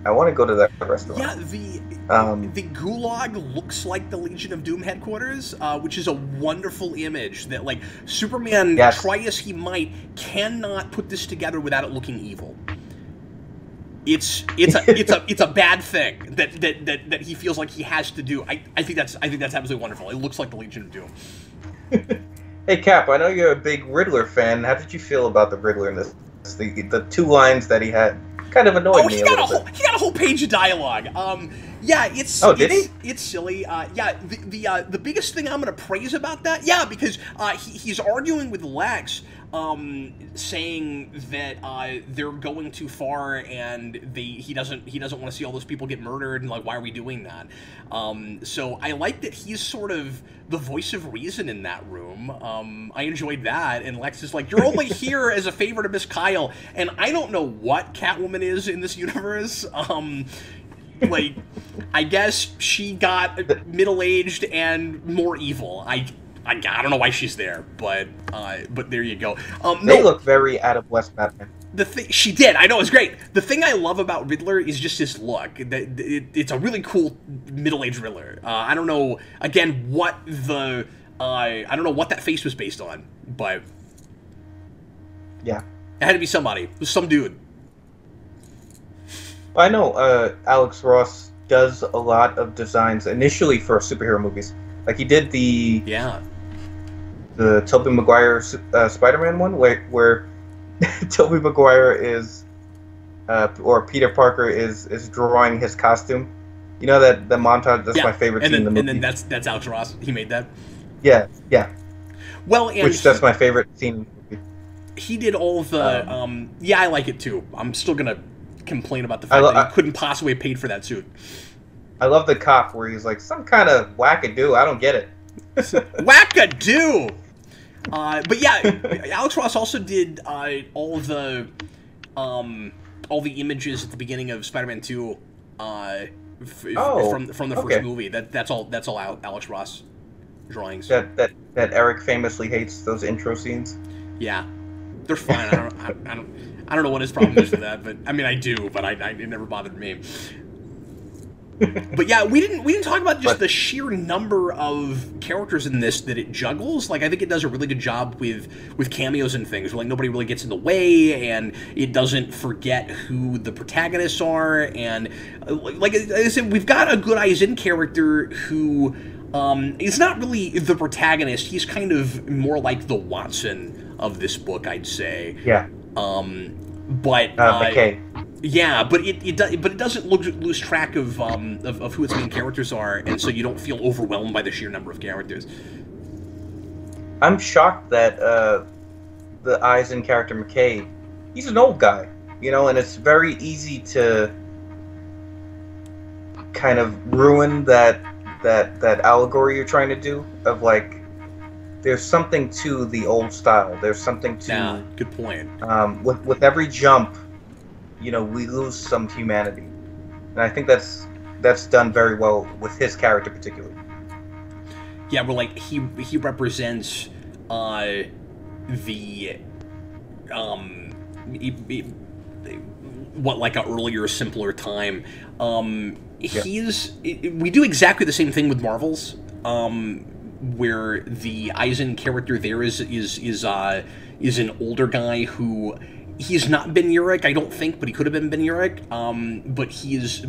Yeah, the Gulag looks like the Legion of Doom headquarters, which is a wonderful image that, like, Superman, try as he might, cannot put this together without it looking evil. It's a bad thing that he feels like he has to do. I think that's absolutely wonderful. It looks like the Legion of Doom. Hey Cap, I know you're a big Riddler fan. How did you feel about the Riddler in this? The 2 lines that he had kind of annoyed me a little bit. He got a whole page of dialogue. It's silly. The biggest thing I'm going to praise about that, because he's arguing with Lex, saying that they're going too far and he doesn't want to see all those people get murdered, and like, why are we doing that? So I like that he's sort of the voice of reason in that room. I enjoyed that, and Lex is like, you're only here as a favor to Miss Kyle, and I don't know what Catwoman is in this universe. Like, I guess she got middle-aged and more evil. I don't know why she's there, but there you go. They look very out of West Batman. She did. I know, it's great. The thing I love about Riddler is just his look. It's a really cool middle-aged Riddler. I don't know, again, what I don't know what that face was based on, but yeah, it had to be somebody. It was some dude. I know Alex Ross does a lot of designs initially for superhero movies. Like, he did the Tobey Maguire Spider-Man one, where Tobey Maguire is, or Peter Parker is drawing his costume. You know that montage? That's my favorite scene in the movie. And then that's Alex Ross. He made that. Yeah. Well, and that's my favorite scene in the movie. He did all the. Yeah, I like it too. I'm still gonna complain about the fact that he couldn't possibly have paid for that suit. I love the cop where he's like, some kind of wackadoo. I don't get it. Wackadoo. But yeah, Alex Ross also did all the images at the beginning of Spider-Man 2 from the first movie. That's all Alex Ross drawings. That Eric famously hates those intro scenes. Yeah, they're fine. I don't know what his problem is with that, but I mean, I do, but it never bothered me. But yeah, we didn't talk about just the sheer number of characters in this that it juggles. Like, I think it does a really good job with cameos and things. Where, like, nobody really gets in the way, and it doesn't forget who the protagonists are. And like I said, we've got a good Eisen character who is not really the protagonist. He's kind of more like the Watson of this book, I'd say. Yeah. But McKay. Yeah, but it doesn't lose track of who its main characters are, and so you don't feel overwhelmed by the sheer number of characters. I'm shocked that the Eisen character McKay, he's an old guy, you know, and it's very easy to kind of ruin that allegory you're trying to do of, like, there's something to the old style. There's something to... Yeah, good point. With every jump, you know, we lose some humanity. And I think that's done very well with his character particularly. Yeah, well, like, he represents what, like, an earlier, simpler time. We do exactly the same thing with Marvels. Where the Eisen character there is an older guy who, he's not Ben Urich, I don't think, but he could have been Ben Urich. But he's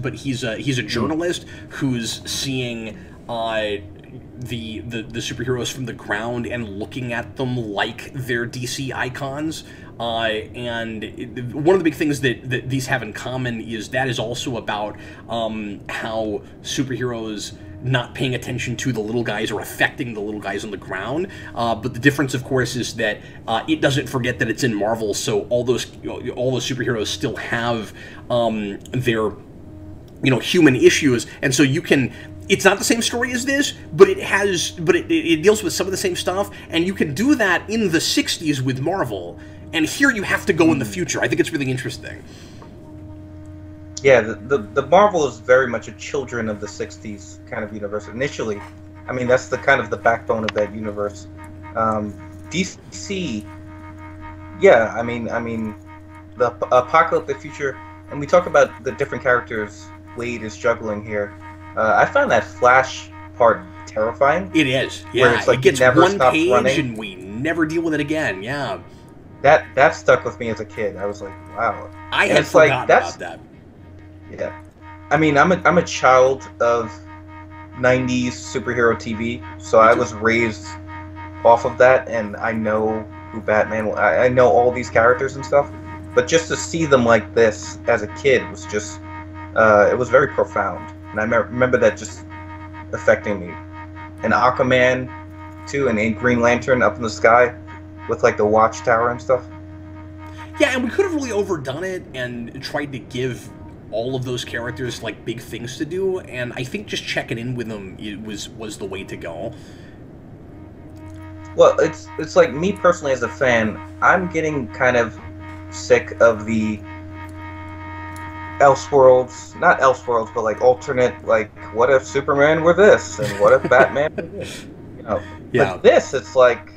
a journalist who's seeing the superheroes from the ground and looking at them like they're DC icons. And one of the big things that these have in common is that is also about how superheroes not paying attention to the little guys or affecting the little guys on the ground. But the difference, of course, is that it doesn't forget that it's in Marvel, so all those superheroes still have their human issues, and so you can. It's not the same story as this, but it deals with some of the same stuff, and you can do that in the 60s with Marvel, and here you have to go in the future. I think it's really interesting. Yeah, the Marvel is very much a children of the 60s kind of universe initially. I mean, that's the kind of the backbone of that universe. DC, yeah, I mean the apocalyptic future, and we talk about the different characters Waid is juggling here. I find that Flash part terrifying. It is, yeah. Where it's like it gets never one stops page running. and we never deal with it again, yeah. That stuck with me as a kid. I was like, wow. I had forgotten about that. Yeah, I mean, I'm a child of 90s superhero TV, so I was raised off of that, and I know who Batman. I know all these characters and stuff, but just to see them like this as a kid was just, it was very profound, and I remember that just affecting me. And Aquaman, too, and Green Lantern up in the sky, with like the watchtower and stuff. Yeah, and we could have really overdone it and tried to give all of those characters like big things to do, and I think just checking in with them was the way to go. Well, it's like me personally as a fan, I'm getting kind of sick of the Elseworlds, not Elseworlds, but like alternate, like what if Superman were this, and what if Batman were this, you know? Yeah. But this, it's like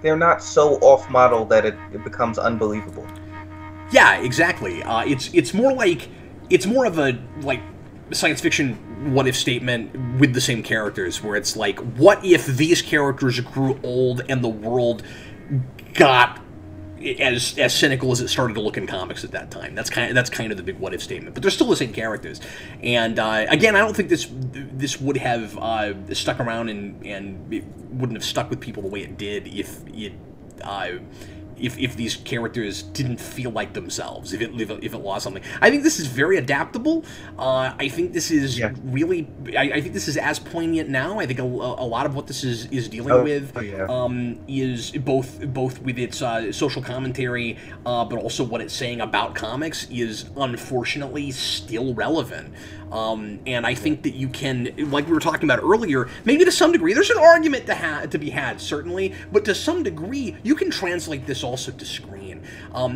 they're not so off model that it becomes unbelievable. Yeah, exactly. It's more like it's more of a like science fiction what if statement with the same characters, where it's like, what if these characters grew old and the world got as cynical as it started to look in comics at that time. That's kind of the big what if statement. But they're still the same characters. And again, I don't think this would have stuck around and it wouldn't have stuck with people the way it did if these characters didn't feel like themselves, if it lost something. I think this is very adaptable. I think this is really. I think this is as poignant now. I think a lot of what this is dealing with is both with its social commentary, but also what it's saying about comics is unfortunately still relevant. And I think that you can, like we were talking about earlier, maybe to some degree, there's an argument to be had, certainly, but to some degree, you can translate this also to screen.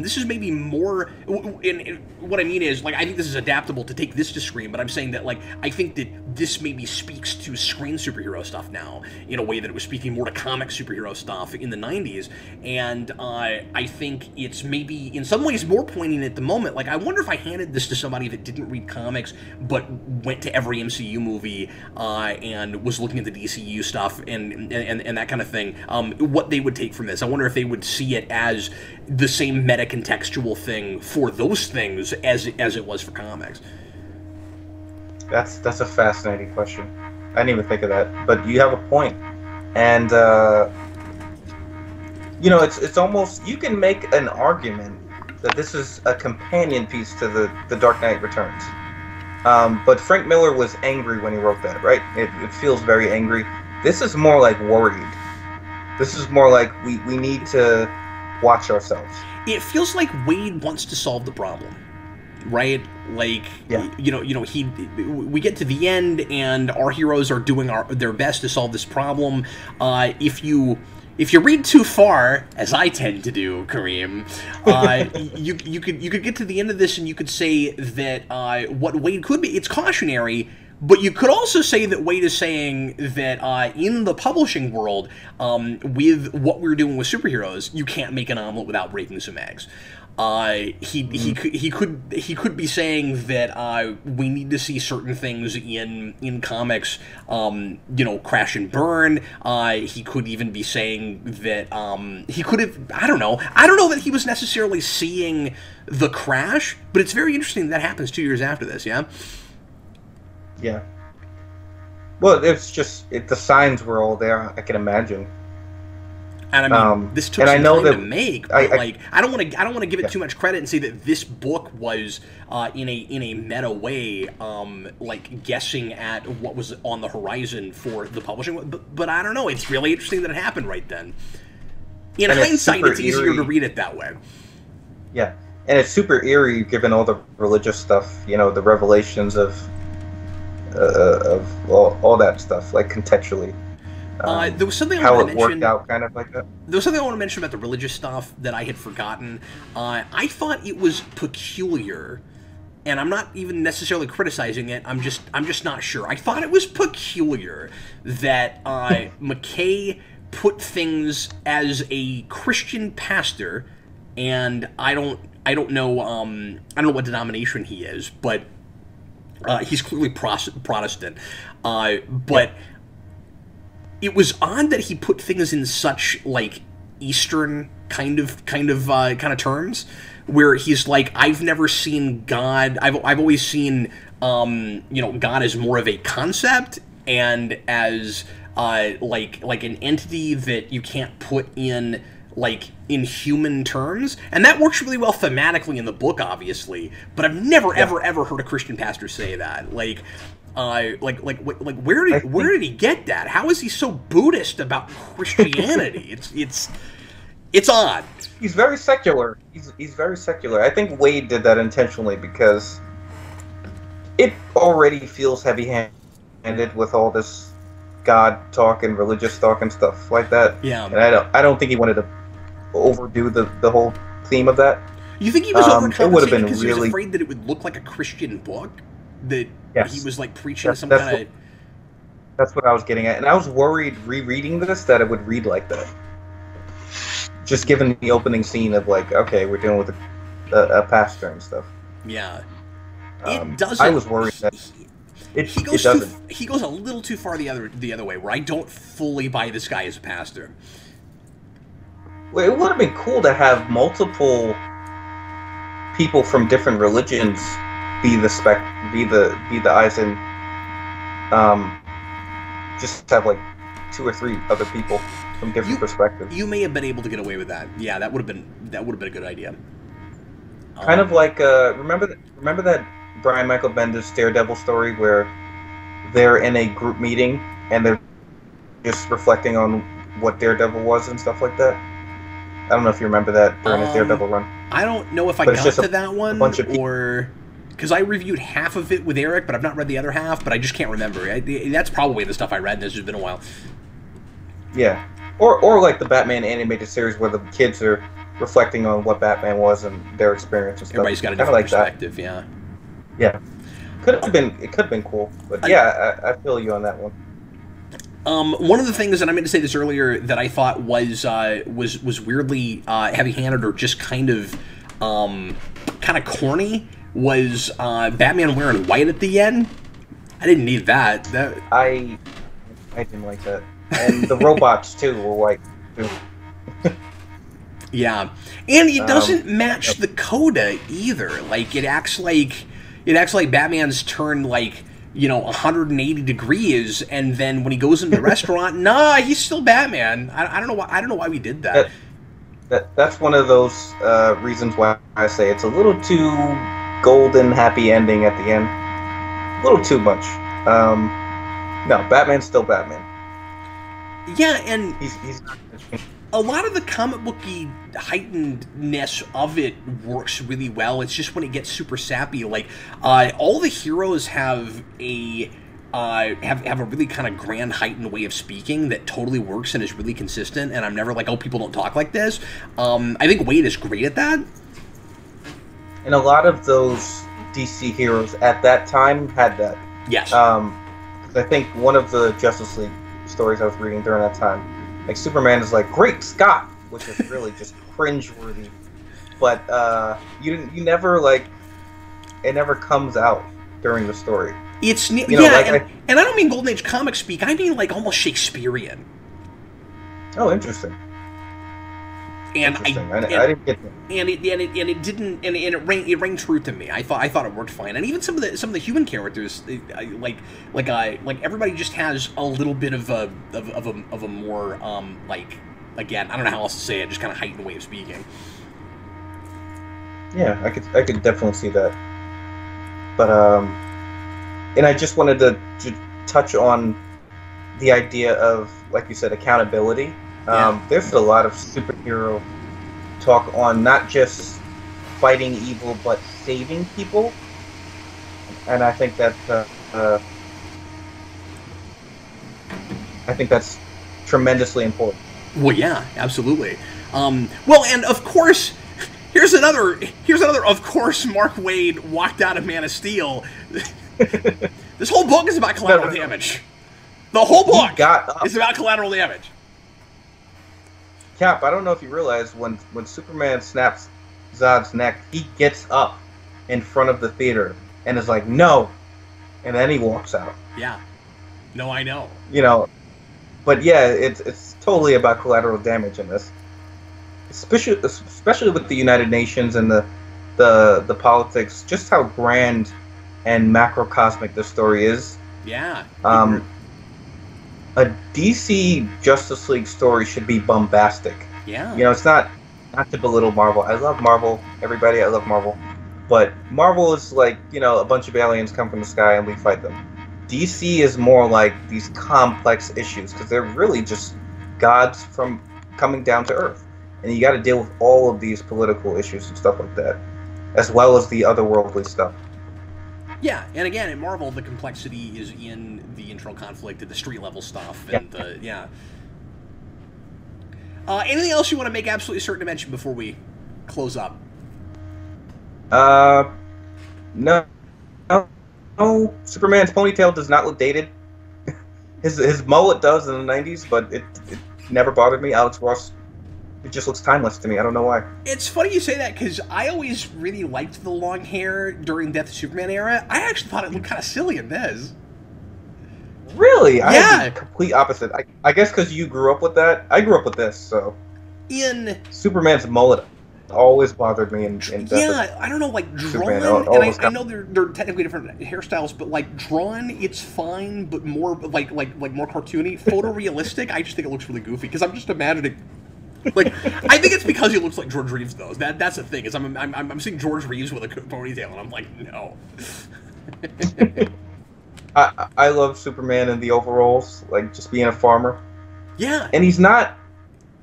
This is maybe more, what I mean is, like, I think this is adaptable to take this to screen, but I'm saying that, like, I think that this maybe speaks to screen superhero stuff now, in a way that it was speaking more to comic superhero stuff in the 90s, and I think it's maybe, in some ways, more poignant at the moment. Like, I wonder if I handed this to somebody that didn't read comics, but went to every MCU movie and was looking at the DCU stuff and that kind of thing, what they would take from this. I wonder if they would see it as the same meta-contextual thing for those things as it was for comics. That's a fascinating question. I didn't even think of that, but you have a point. And you know, it's almost, you can make an argument that this is a companion piece to the Dark Knight Returns. But Frank Miller was angry when he wrote that, right? It feels very angry. This is more like worried. This is more like we need to watch ourselves. It feels like Waid wants to solve the problem, right? Like, you know, we get to the end and our heroes are doing their best to solve this problem. If you read too far, as I tend to do, Kareem, you could get to the end of this and you could say that what Waid could be, it's cautionary, but you could also say that Waid is saying that in the publishing world, with what we're doing with superheroes, you can't make an omelet without breaking some eggs. He could be saying that we need to see certain things in comics, you know, crash and burn. He could even be saying that he could have, I don't know that he was necessarily seeing the crash, but it's very interesting that happens 2 years after this. Yeah. Well, it's just the signs were all there. I can imagine. And I mean, this took some time to make. But I don't want to give it too much credit and say that this book was in a meta way, like guessing at what was on the horizon for the publishing. But I don't know. It's really interesting that it happened right then. In hindsight, it's easier to read it that way. Yeah, and it's super eerie given all the religious stuff. You know, the revelations of all that stuff, like contextually. There was something I how want to it mention. Worked out kind of like that. There was something I want to mention about the religious stuff that I had forgotten. I thought it was peculiar, and I'm not even necessarily criticizing it. I'm just not sure. I thought it was peculiar that McKay put things as a Christian pastor, and I don't know what denomination he is, but he's clearly Protestant. But it was odd that he put things in such like Eastern kind of terms, where he's like, I've never seen God. I've always seen you know, God as more of a concept and as like an entity that you can't put in like in human terms, and that works really well thematically in the book, obviously. But I've never ever heard a Christian pastor say that. Like, Where did he get that? How is he so Buddhist about Christianity? It's odd. He's very secular. He's very secular. I think Waid did that intentionally because it already feels heavy-handed with all this God talk and religious talk and stuff like that. Yeah. And I don't think he wanted to overdo the whole theme of that. You think he was overcompensating because really... he was afraid that it would look like a Christian book? That yes. he was like preaching some kind of... That's what I was getting at. And I was worried rereading this that it would read like that. Just given the opening scene of like, okay, we're dealing with a pastor and stuff. Yeah. It doesn't... I was worried that... He goes a little too far the other way, where I don't fully buy this guy as a pastor. Well, it would have been cool to have multiple people from different religions be the eyes and just have like 2 or 3 other people from different perspectives. You may have been able to get away with that. Yeah, that would have been a good idea. Kind of like remember that Brian Michael Bendis Daredevil story where they're in a group meeting and they're just reflecting on what Daredevil was and stuff like that. I don't know if you remember that during his Daredevil run. I don't know if I got to that one or because I reviewed half of it with Eric, but I've not read the other half. But I just can't remember. That's probably the stuff I read, and this has been a while. Yeah, or like the Batman animated series where the kids are reflecting on what Batman was and their experience and stuff. Everybody's got a different perspective. Yeah. Yeah, it could have been cool, but yeah, I feel you on that one. One of the things, and I meant to say this earlier, that I thought was weirdly heavy-handed or just kind of corny was Batman wearing white at the end. I didn't need that. I didn't like that, and the robots too were white too. Yeah, and it doesn't match the coda either. Like it acts like Batman's turned 180 degrees, and then when he goes into the restaurant, nah, he's still Batman. I don't know why. I don't know why we did that. That's one of those reasons why I say it's a little too golden happy ending at the end. A little too much. No, Batman's still Batman. Yeah, and he's not gonna change. A lot of the comic booky heightenedness of it works really well. It's just when it gets super sappy, like all the heroes have a really kind of grand heightened way of speaking that totally works and is really consistent. And I'm never like, oh, people don't talk like this. I think Waid is great at that. And a lot of those DC heroes at that time had that. Yes. I think one of the Justice League stories I was reading during that time, like Superman is like, "Great Scott," which is really just cringeworthy. But you never like, it never comes out during the story. It's and I don't mean Golden Age comic speak. I mean like almost Shakespearean. Oh, interesting. And I didn't get that. And it rang true to me. I thought it worked fine. And even some of the human characters, like everybody just has a little bit of a more again, I don't know how else to say it, just kind of heightened way of speaking. Yeah, I could definitely see that. But and I just wanted to touch on the idea of, like you said, accountability. There's a lot of superhero talk on not just fighting evil, but saving people, and I think that's tremendously important. Well, yeah, absolutely. Well, and of course, here's another. Of course, Mark Waid walked out of Man of Steel. This whole book is about collateral damage. The whole book is about collateral damage. Cap, I don't know if you realize when Superman snaps Zod's neck, he gets up in front of the theater and is like, "No," and then he walks out. Yeah. No, I know. But yeah, it's totally about collateral damage in this, especially with the United Nations and the politics. Just how grand and macrocosmic this story is. Yeah. A DC Justice League story should be bombastic. Yeah. It's not to belittle Marvel. I love Marvel, everybody. I love Marvel. But Marvel is like, a bunch of aliens come from the sky and we fight them. DC is more like these complex issues because they're really just gods from coming down to Earth, and you got to deal with all of these political issues and stuff like that, as well as the otherworldly stuff. Yeah, and again, in Marvel, the complexity is in the internal conflict and the street level stuff, and anything else you want to make absolutely certain to mention before we close up? No. Superman's ponytail does not look dated. His mullet does in the 90s, but it never bothered me. Alex Ross, it just looks timeless to me. I don't know why. It's funny you say that, because I always really liked the long hair during Death of Superman era. I actually thought it looked kind of silly in this. Really? Yeah. I had the complete opposite. I guess because you grew up with that. I grew up with this, so... Superman's mullet always bothered me in yeah, I don't know, like, drawn, and I know they're technically different hairstyles, but, like, drawn, it's fine, but more, like more cartoony. Photorealistic, I just think it looks really goofy, because I'm just imagining... Like, I think it's because he looks like George Reeves, though. That's the thing, is I'm seeing George Reeves with a ponytail, and I'm like, no. I love Superman in the overalls, like, just being a farmer. Yeah. And he's not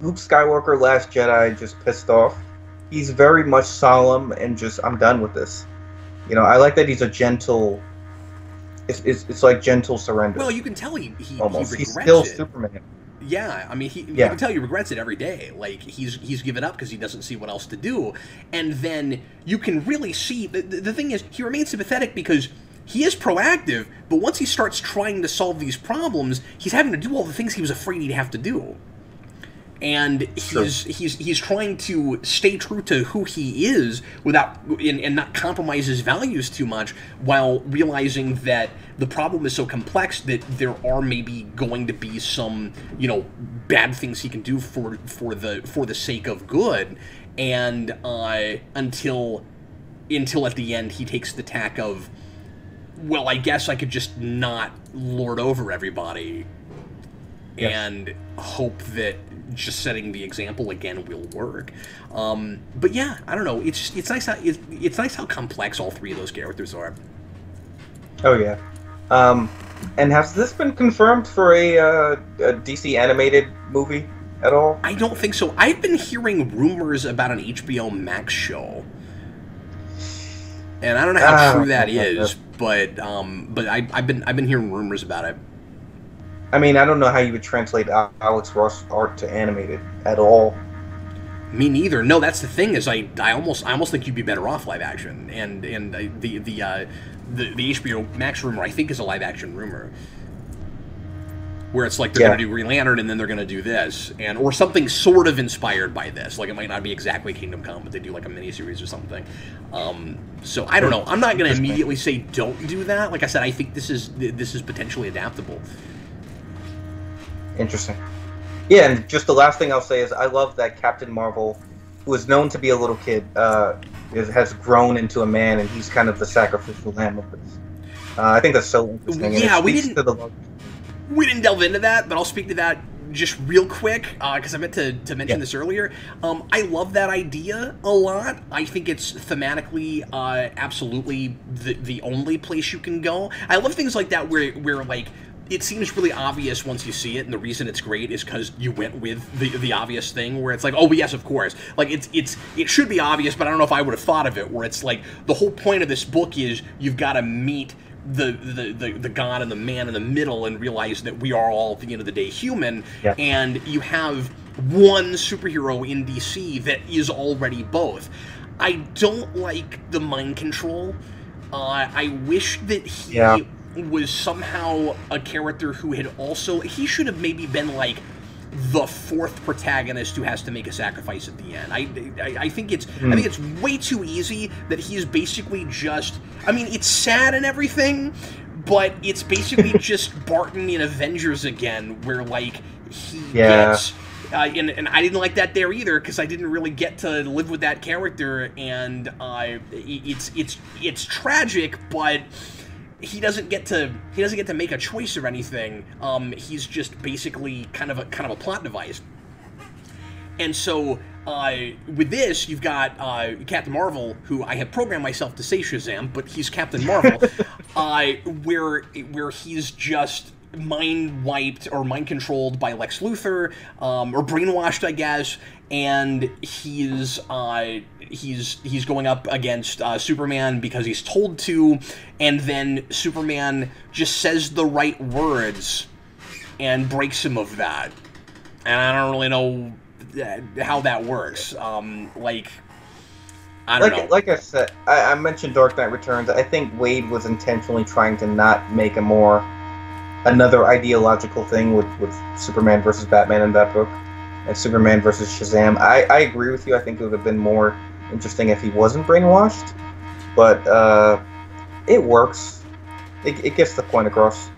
Luke Skywalker, Last Jedi, just pissed off. He's very much solemn and just, I'm done with this. You know, I like that he's a gentle... It's like gentle surrender. Well, you can tell he almost. He's still Superman. Yeah, I mean, you can tell he regrets it every day. Like, he's given up because he doesn't see what else to do. And then you can really see... The thing is, he remains sympathetic because he is proactive, but once he starts trying to solve these problems, he's having to do all the things he was afraid he'd have to do. And he's trying to stay true to who he is without and not compromise his values too much, while realizing that the problem is so complex that there are maybe going to be some, you know, bad things he can do for the sake of good, and until at the end he takes the tack of, well, I guess I could just not lord over everybody, and hope that just setting the example again will work. But yeah, I don't know. It's nice how it's nice how complex all three of those characters are. Oh yeah. And has this been confirmed for a DC animated movie at all? I don't think so. I've been hearing rumors about an HBO Max show, and I don't know how true that is. But I've been hearing rumors about it. I mean, I don't know how you would translate Alex Ross art to animated at all. Me neither. No, that's the thing, is I almost think you'd be better off live action. And the HBO Max rumor, I think, is a live action rumor, where it's like they're going to do Green Lantern and then they're going to do this, or something sort of inspired by this. Like, it might not be exactly Kingdom Come, but they do like a miniseries or something. So I don't know. I'm not going to immediately say don't do that. Like I said, I think this is potentially adaptable. Interesting. Yeah, and just the last thing I'll say is I love that Captain Marvel, who is known to be a little kid, has grown into a man, and he's kind of the sacrificial lamb of this. I think that's so interesting. Yeah, we didn't delve into that, but I'll speak to that just real quick, because I meant to mention this earlier. I love that idea a lot. I think it's thematically absolutely the only place you can go. I love things like that where like, it seems really obvious once you see it, and the reason it's great is because you went with the obvious thing, where it's like, oh yes, of course. Like, it should be obvious, but I don't know if I would have thought of it. Where it's like, the whole point of this book is you've got to meet the god and the man in the middle and realize that we are all, at the end of the day, human. Yeah. And you have one superhero in DC that is already both. I don't like the mind control. I wish that he was somehow a character who had also... He should have maybe been, like, the fourth protagonist who has to make a sacrifice at the end. I think it's I think it's way too easy that he's basically just... I mean, it's sad and everything, but it's basically just Barton in Avengers again, where, like, he gets... and I didn't like that there either, because I didn't really get to live with that character, and it's tragic, but... He doesn't get to make a choice or anything. He's just basically kind of a plot device. And so with this, you've got Captain Marvel, who I have programmed myself to say Shazam, but he's Captain Marvel, where he's just mind wiped or mind controlled by Lex Luthor, or brainwashed, I guess, and he's going up against Superman because he's told to, and then Superman just says the right words and breaks him of that, and I don't really know how that works. Like, I don't know. Like I said, I mentioned Dark Knight Returns. I think Waid was intentionally trying to not make another ideological thing with Superman versus Batman in that book, and Superman versus Shazam. I agree with you. I think it would have been more interesting if he wasn't brainwashed, but it works. It gets the point across.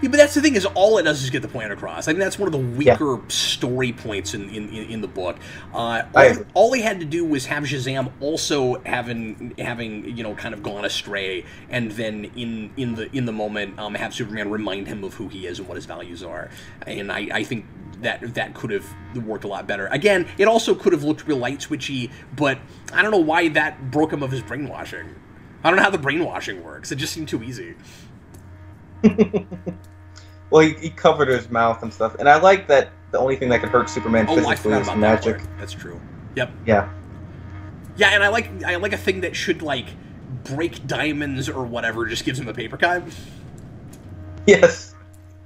Yeah, but that's the thing, is all it does is get the point across. I think that's one of the weaker story points in the book. All they had to do was have Shazam also having kind of gone astray, and then in the moment have Superman remind him of who he is and what his values are. And I think that could have worked a lot better. Again, it also could have looked real light switchy, but I don't know why that broke him of his brainwashing. I don't know how the brainwashing works. It just seemed too easy. Well, he covered his mouth and stuff, and I like that the only thing that could hurt Superman physically is magic. That's true. Yep. Yeah. Yeah, and I like a thing that should like break diamonds or whatever just gives him a paper cut. Yes.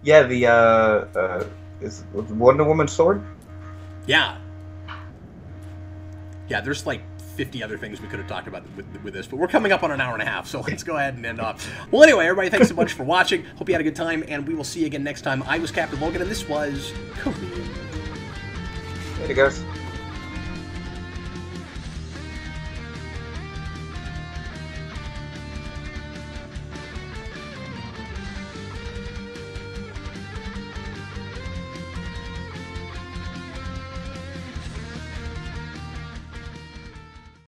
Yeah. The is Wonder Woman's sword. Yeah. Yeah. There's like 50 other things we could have talked about with this, but we're coming up on an hour and a half, so let's go ahead and end off. Well, anyway, everybody, thanks so much for watching. Hope you had a good time, and we will see you again next time. I was Captain Logan, and this was Kareem. Later, guys.